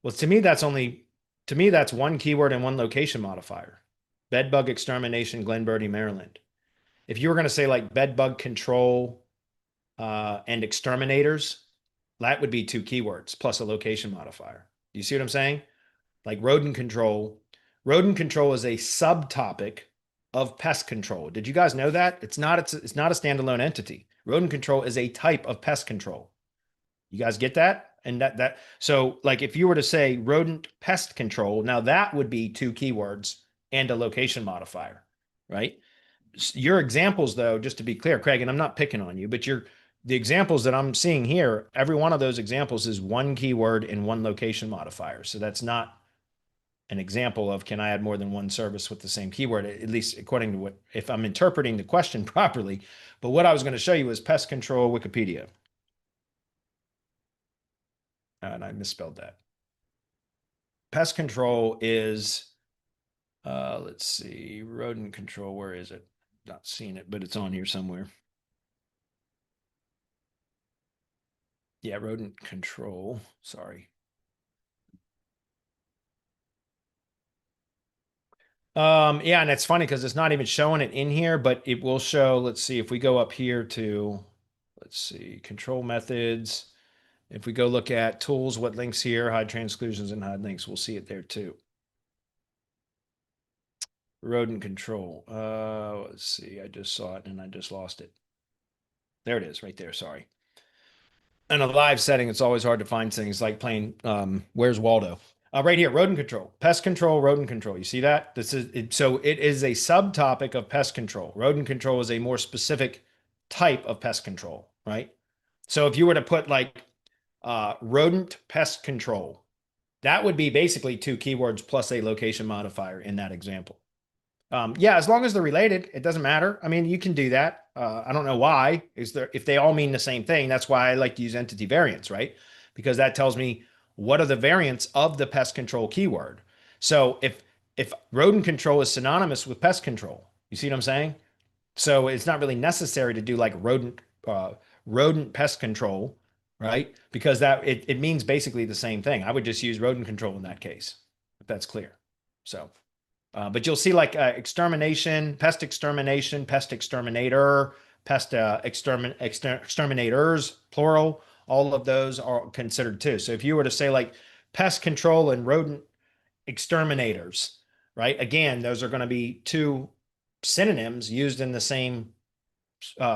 Well, to me, that's one keyword and one location modifier. Bedbug extermination, Glen Birdie, Maryland. If you were going to say like bedbug control and exterminators, that would be two keywords plus a location modifier. Do you see what I'm saying? Like rodent control. Rodent control is a subtopic of pest control. Did you guys know that? It's not a standalone entity. Rodent control is a type of pest control. You guys get that? And so like if you were to say rodent pest control, now that would be 2 keywords and a location modifier, right? Your examples though, just to be clear, Craig, and I'm not picking on you, but the examples that I'm seeing here, every one of those examples is 1 keyword and 1 location modifier. So that's not an example of can I add more than 1 service with the same keyword, at least according to what, if I'm interpreting the question properly. But what I was going to show you is pest control Wikipedia. And I misspelled that. Pest control is, let's see, rodent control. Where is it? Not seeing it, but it's on here somewhere. Yeah, rodent control. Sorry. Yeah, and it's funny because it's not even showing it in here, but it will show. Let's see if we go up here to, let's see, control methods. If we go look at tools, what links here, hide transclusions and hide links, we'll see it there too. Rodent control. Let's see. I just saw it and I just lost it. There it is, right there. Sorry. In a live setting, it's always hard to find things like playing Where's Waldo? Right here, rodent control, pest control, rodent control. You see that? This is it, so it is a subtopic of pest control. Rodent control is a more specific type of pest control, right? So if you were to put like rodent pest control, that would be basically 2 keywords plus a location modifier in that example. Yeah, as long as they're related, it doesn't matter. I mean, you can do that. I don't know why. If they all mean the same thing, that's why I like to use entity variants, right? Because that tells me what are the variants of the pest control keyword. So if rodent control is synonymous with pest control, you see what I'm saying? So it's not really necessary to do like rodent pest control, right? Because it means basically the same thing. I would just use rodent control in that case, if that's clear. So. But you'll see like extermination, pest exterminator, pest exterminators, plural. All of those are considered too. So if you were to say like pest control and rodent exterminators, right? Again, those are going to be 2 synonyms used in the same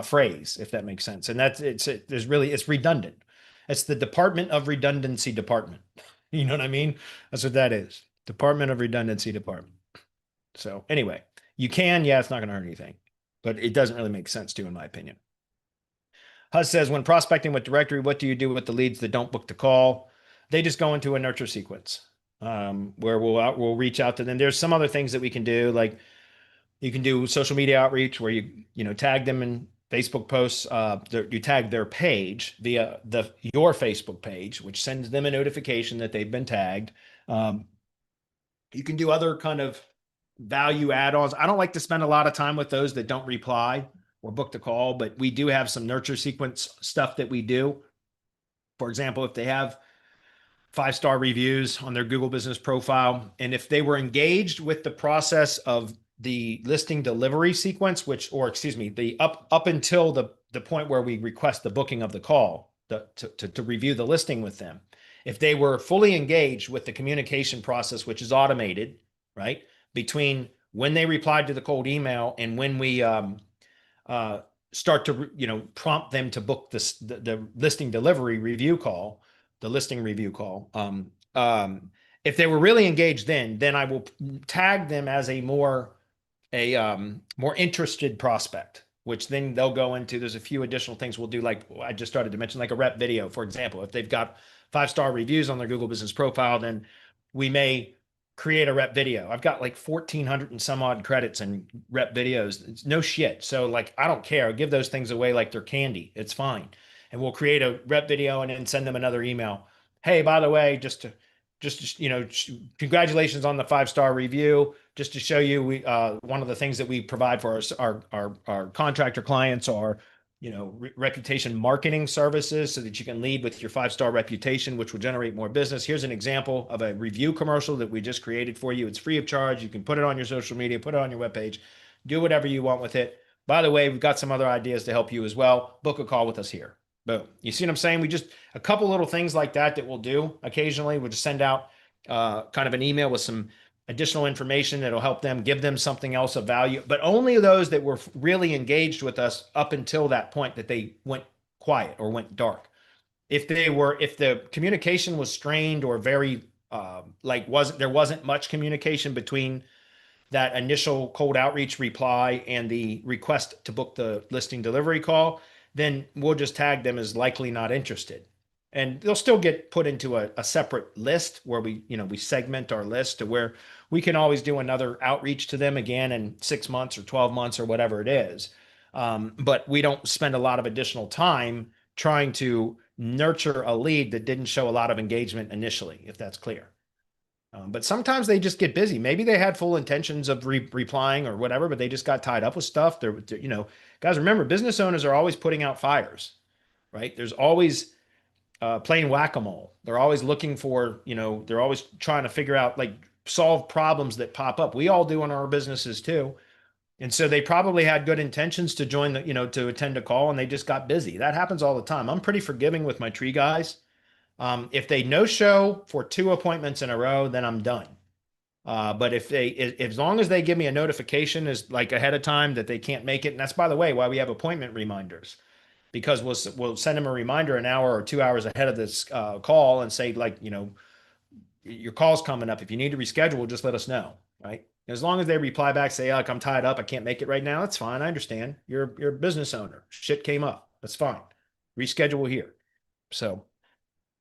phrase, if that makes sense. And it's redundant. It's the Department of Redundancy Department. You know what I mean? That's what that is. Department of Redundancy Department. So anyway, you can, yeah, it's not going to hurt anything, but it doesn't really make sense to, in my opinion. Huz says, when prospecting with directory, what do you do with the leads that don't book the call? They just go into a nurture sequence where we'll reach out to them. There's some other things that we can do, like you can do social media outreach where you tag them in Facebook posts. You tag their page via your Facebook page, which sends them a notification that they've been tagged. You can do other kind of value add-ons. I don't like to spend a lot of time with those that don't reply or book the call, but we do have some nurture sequence stuff that we do. For example, if they have 5-star reviews on their Google business profile, and if they were engaged with the process of the listing delivery sequence, the up until the point where we request the booking of the call to review the listing with them. If they were fully engaged with the communication process, which is automated, right? Between when they replied to the cold email and when we start to prompt them to book the listing delivery review call, the listing review call. If they were really engaged, then I will tag them as a more interested prospect, which then they'll go into. There's a few additional things we'll do, like I just started to mention, like a rep video, for example. If they've got 5-star reviews on their Google business profile, then we may create a rep video. I've got like 1,400 and some odd credits and rep videos. It's no shit. So like, I don't care. I'll give those things away like they're candy. It's fine. And we'll create a rep video and then send them another email. Hey, by the way, just congratulations on the 5-star review. Just to show you, one of the things that we provide for our contractor clients are reputation marketing services so that you can lead with your 5-star reputation, which will generate more business. Here's an example of a review commercial that we just created for you. It's free of charge. You can put it on your social media, put it on your webpage, do whatever you want with it. By the way, we've got some other ideas to help you as well. Book a call with us here. Boom. You see what I'm saying? We just, a couple little things like that we'll do occasionally. We'll just send out kind of an email with some additional information that'll help them, give them something else of value, but only those that were really engaged with us up until that point that they went quiet or went dark. if the communication was strained or very there wasn't much communication between that initial cold outreach reply and the request to book the listing delivery call, then we'll just tag them as likely not interested. And they'll still get put into a separate list where we segment our list to where we can always do another outreach to them again in 6 months or 12 months or whatever it is. But we don't spend a lot of additional time trying to nurture a lead that didn't show a lot of engagement initially, if that's clear. But sometimes they just get busy. Maybe they had full intentions of replying or whatever, but they just got tied up with stuff. Guys, remember, business owners are always putting out fires, right? There's always playing whack-a-mole. They're always looking for, they're always trying to figure out, like, solve problems that pop up. We all do in our businesses too. And so they probably had good intentions to join to attend a call, and they just got busy. That happens all the time. I'm pretty forgiving with my tree guys. If they no show for 2 appointments in a row, then I'm done. But as long as they give me a notification is like ahead of time that they can't make it, and that's, by the way, why we have appointment reminders, because we'll send them a reminder an hour or 2 hours ahead of this call and say, like, your call's coming up. If you need to reschedule, just let us know, right? As long as they reply back, say, like, I'm tied up, I can't make it right now, that's fine. I understand. You're a business owner. Shit came up. That's fine. Reschedule here. So.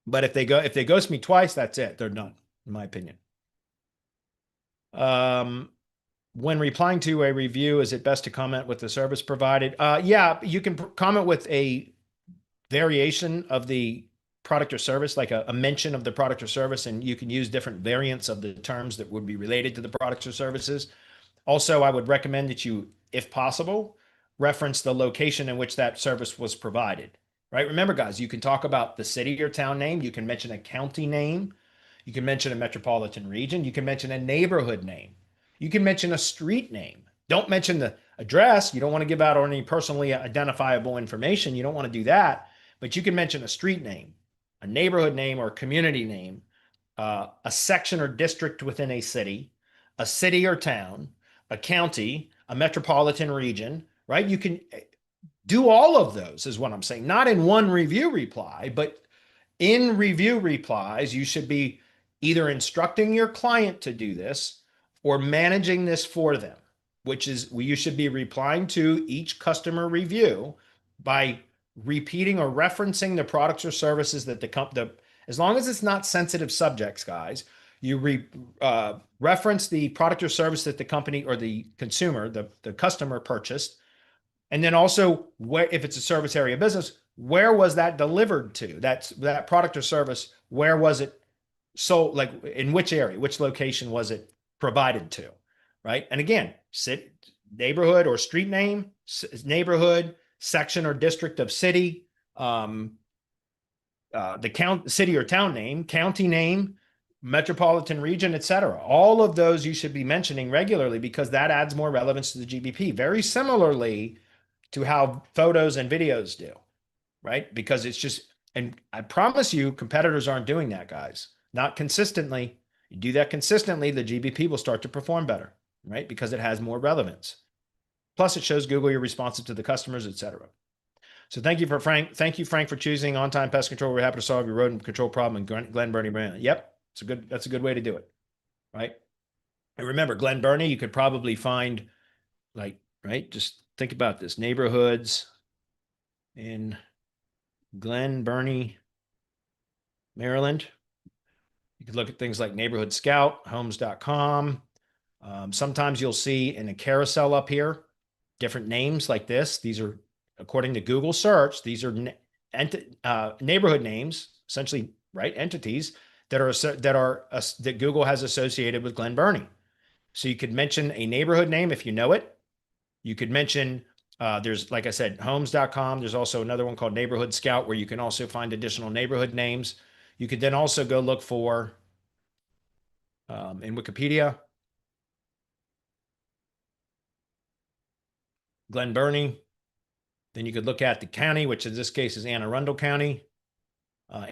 But if they ghost me twice, that's it. They're done, in my opinion. When replying to a review, is it best to comment with the service provided? Yeah, you can comment with a variation of the product or service, like a mention of the product or service, and you can use different variants of the terms that would be related to the products or services. Also, I would recommend that you, if possible, reference the location in which that service was provided. Right? Remember, guys, you can talk about the city or town name. You can mention a county name. You can mention a metropolitan region. You can mention a neighborhood name. You can mention a street name. Don't mention the address. You don't want to give out any personally identifiable information. You don't want to do that. But you can mention a street name, a neighborhood name, or a community name, a section or district within a city or town, a county, a metropolitan region, right? You can do all of those, is what I'm saying. Not in one review reply, but in review replies, you should be either instructing your client to do this or managing this for them, which is you should be replying to each customer review by repeating or referencing the products or services that as long as it's not sensitive subjects, guys, you reference the product or service that the company or the consumer, the customer purchased. And then also, if it's a service area business, where was that delivered to? That product or service, where was it sold? Like, in which area, which location was it provided to, right? And again, neighborhood or street name, neighborhood, section or district of city, the city or town name, county name, metropolitan region, etc. All of those you should be mentioning regularly, because that adds more relevance to the GBP. Very similarly to how photos and videos do, right? Because it's just, and I promise you, competitors aren't doing that, guys. Not consistently. You do that consistently, the GBP will start to perform better, right? Because it has more relevance. Plus, it shows Google you're responsive to the customers, etc. So thank you, Frank, for choosing On-Time Pest Control. We're happy to solve your rodent control problem in Glen Burnie, Maryland. Yep, that's a good way to do it, right? And remember, Glen Burnie, you could probably find, like, right? Just think about this. Neighborhoods in Glen Burnie, Maryland. You could look at things like Neighborhood Scout, homes.com. Sometimes you'll see in a carousel up here different names like this. These are, according to Google search, these are neighborhood names, essentially, right? Entities that Google has associated with Glen Burnie. So you could mention a neighborhood name if you know it. You could mention, there's, like I said, homes.com. There's also another one called Neighborhood Scout, where you can also find additional neighborhood names. You could then also go look for, in Wikipedia, Glen Burnie. Then you could look at the county, which in this case is Anne Arundel County.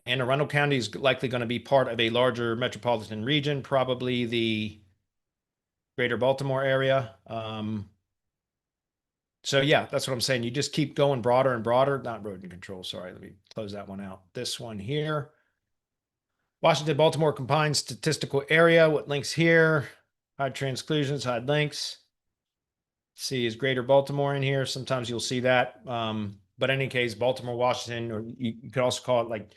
Anne Arundel County is likely going to be part of a larger metropolitan region, probably the greater Baltimore area. So yeah, that's what I'm saying. You just keep going broader and broader. Not rodent control. Sorry, let me close that one out. This one here. Washington, Baltimore combined statistical area. What links here? Hide transclusions, hide links. See is Greater Baltimore in here. Sometimes you'll see that. But in any case, Baltimore, Washington, or you could also call it like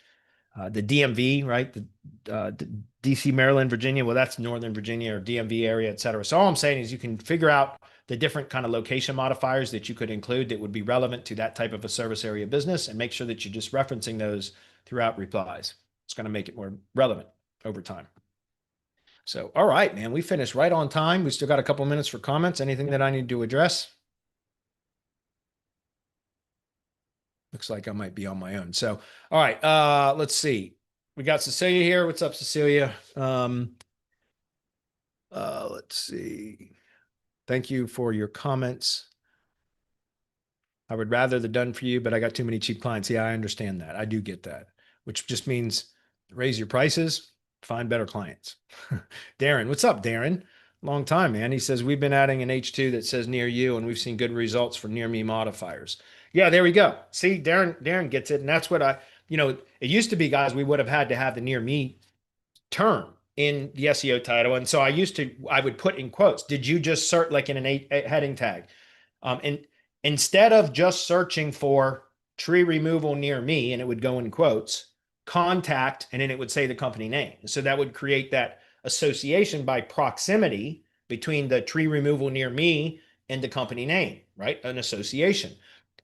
the DMV, right? The DC, Maryland, Virginia. Well, that's Northern Virginia or DMV area, et cetera. So all I'm saying is you can figure out the different kind of location modifiers that you could include that would be relevant to that type of a service area business, and make sure that you're just referencing those throughout replies. It's going to make it more relevant over time. So, all right, man, we finished right on time. We still got a couple minutes for comments. Anything that I need to address? Looks like I might be on my own. So, all right, let's see. We got Cecilia here. What's up, Cecilia? Let's see. Thank you for your comments. I would rather the done for you, but I got too many cheap clients. Yeah, I understand that. I do get that, which just means raise your prices, find better clients. Darren, what's up, Darren? Long time, man. He says, we've been adding an H2 that says near you, and we've seen good results for near me modifiers. Yeah, there we go. See, Darren gets it. And that's what it used to be, guys, we would have had to have the near me term in the SEO title. And so I would put in quotes, did you just search like in a heading tag? And instead of just searching for tree removal near me, and it would go in quotes, contact, and then it would say the company name. So that would create that association by proximity between the tree removal near me and the company name, right? An association.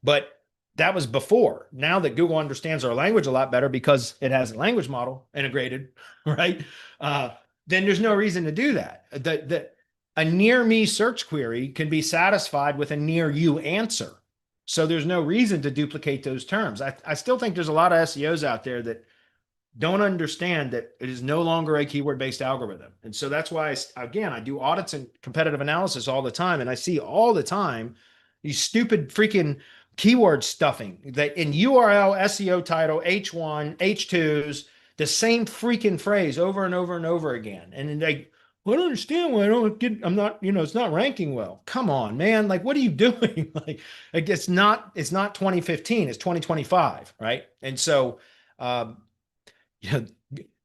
But that was before. Now that Google understands our language a lot better because it has a language model integrated, right? Then there's no reason to do that. A near me search query can be satisfied with a near you answer. So there's no reason to duplicate those terms. I still think there's a lot of SEOs out there that don't understand that it is no longer a keyword-based algorithm. And so that's why, again, I do audits and competitive analysis all the time. And I see all the time these stupid freaking keyword stuffing that in URL, SEO title, H1, H2s, the same freaking phrase over and over and over again. And they, well, I don't understand why I'm not, it's not ranking well. Come on, man. Like, what are you doing? like it's not 2015, it's 2025, right? And so,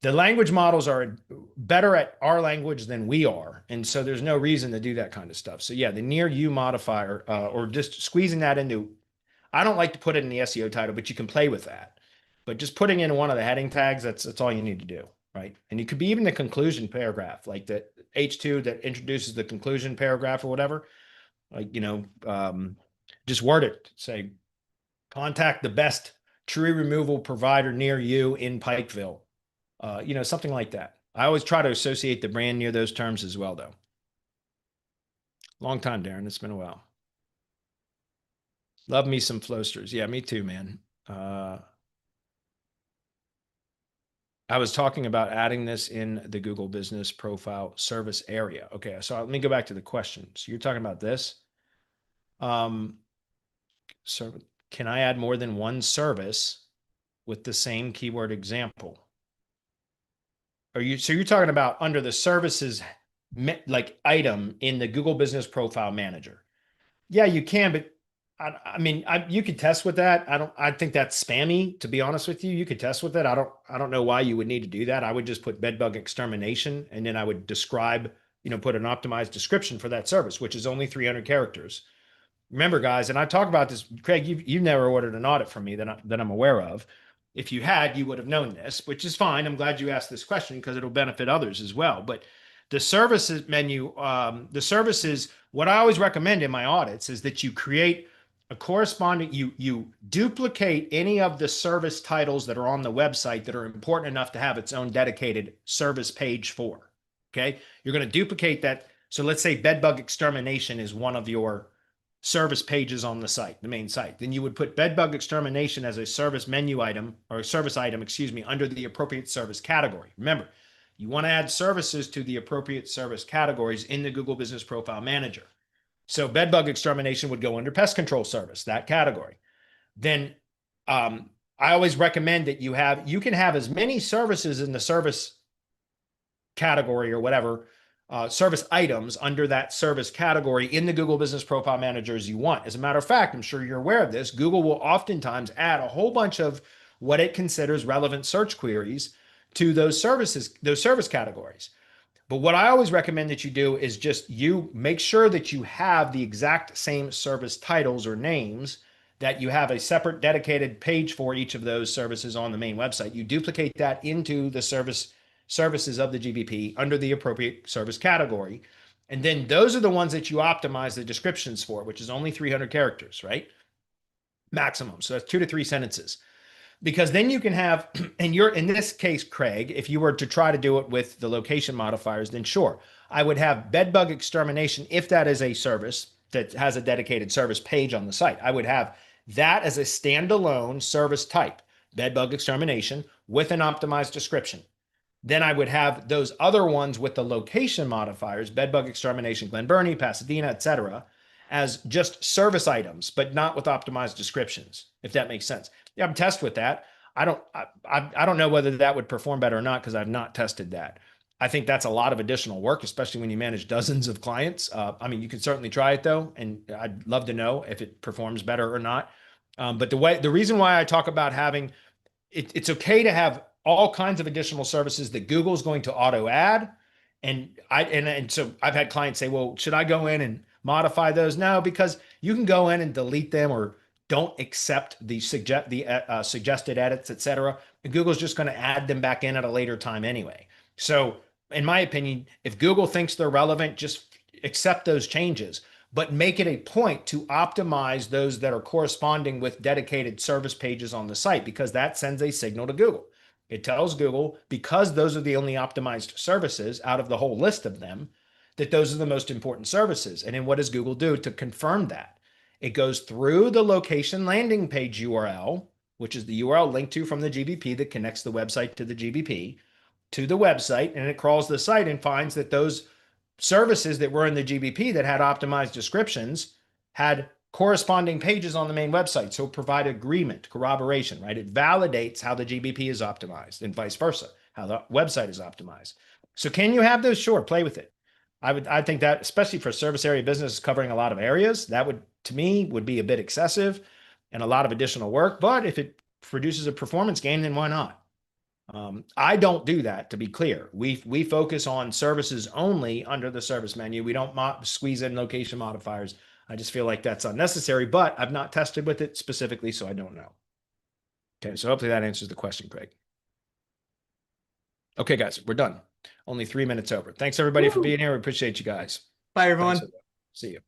the language models are better at our language than we are. And so there's no reason to do that kind of stuff. So yeah, the near you modifier, or just squeezing that into, I don't like to put it in the SEO title, but you can play with that. But just putting in one of the heading tags, that's all you need to do, right? And you could be even the conclusion paragraph, like the H2 that introduces the conclusion paragraph or whatever. Like, just word it. Say, contact the best tree removal provider near you in Pikeville. Something like that. I always try to associate the brand near those terms as well, though. Long time, Darren. It's been a while. Love me some Flowsters. Yeah, me too, man. I was talking about adding this in the Google Business Profile service area. Okay, so let me go back to the question. So you're talking about this. So can I add more than one service with the same keyword example? So you're talking about under the services like item in the Google Business Profile Manager? Yeah, you can, but you could test with that. I think that's spammy, to be honest with you. You could test with it. I don't know why you would need to do that. I would just put bedbug extermination, and then I would describe, put an optimized description for that service, which is only 300 characters. Remember, guys, and I talk about this, Craig, you've never ordered an audit from me that I'm aware of. If you had, you would have known this, which is fine. I'm glad you asked this question because it'll benefit others as well. But the services menu, what I always recommend in my audits is that you create a corresponding, you duplicate any of the service titles that are on the website that are important enough to have its own dedicated service page for. Okay. You're going to duplicate that. So let's say bedbug extermination is one of your service pages on the site, the main site. Then you would put bedbug extermination as a service menu item or a service item, under the appropriate service category. Remember, you want to add services to the appropriate service categories in the Google Business Profile Manager. So bedbug extermination would go under pest control service, that category. Then I always recommend that you can have as many services in the service category or whatever service items under that service category in the Google Business Profile Manager as you want. As a matter of fact, I'm sure you're aware of this, Google will oftentimes add a whole bunch of what it considers relevant search queries to those services, those service categories. But what I always recommend that you do is just you make sure that you have the exact same service titles or names, that you have a separate dedicated page for each of those services on the main website. You duplicate that into the services of the GBP under the appropriate service category. And then those are the ones that you optimize the descriptions for, which is only 300 characters, right? Maximum. So that's 2 to 3 sentences. Because then you can have, and you're in this case, Craig, if you were to try to do it with the location modifiers, then sure, I would have bedbug extermination if that is a service that has a dedicated service page on the site. I would have that as a standalone service type, bedbug extermination, with an optimized description. Then I would have those other ones with the location modifiers, bedbug extermination, Glen Burnie, Pasadena, etc., as just service items, but not with optimized descriptions, if that makes sense. Yeah, I'm tested with that. I don't know whether that would perform better or not because I've not tested that. I think that's a lot of additional work, especially when you manage dozens of clients. I mean, you can certainly try it though, and I'd love to know if it performs better or not. But the reason why I talk about having it's okay to have all kinds of additional services that Google's going to auto add. And so I've had clients say, well, should I go in and modify those? No, because you can go in and delete them or don't accept the suggested edits, etc. And Google's just going to add them back in at a later time anyway. So in my opinion, if Google thinks they're relevant, just accept those changes, but make it a point to optimize those that are corresponding with dedicated service pages on the site, because that sends a signal to Google. It tells Google, because those are the only optimized services out of the whole list of them, that those are the most important services. And then what does Google do to confirm that? It goes through the location landing page URL, which is the URL linked to from the GBP that connects the website to the GBP, to the website, and it crawls the site and finds that those services that were in the GBP that had optimized descriptions had corresponding pages on the main website. So provide agreement, corroboration, right? It validates how the GBP is optimized and vice versa, how the website is optimized. So can you have those? Sure, play with it. I think that, especially for service area business covering a lot of areas, that would, to me, would be a bit excessive and a lot of additional work. But if it produces a performance gain, then why not? I don't do that, to be clear. We focus on services only under the service menu. We don't squeeze in location modifiers. I just feel like that's unnecessary, but I've not tested with it specifically, so I don't know. Okay, so hopefully that answers the question, Craig. Okay, guys, we're done. Only 3 minutes over. Thanks, everybody, for being here. We appreciate you guys. Bye, everyone. See you.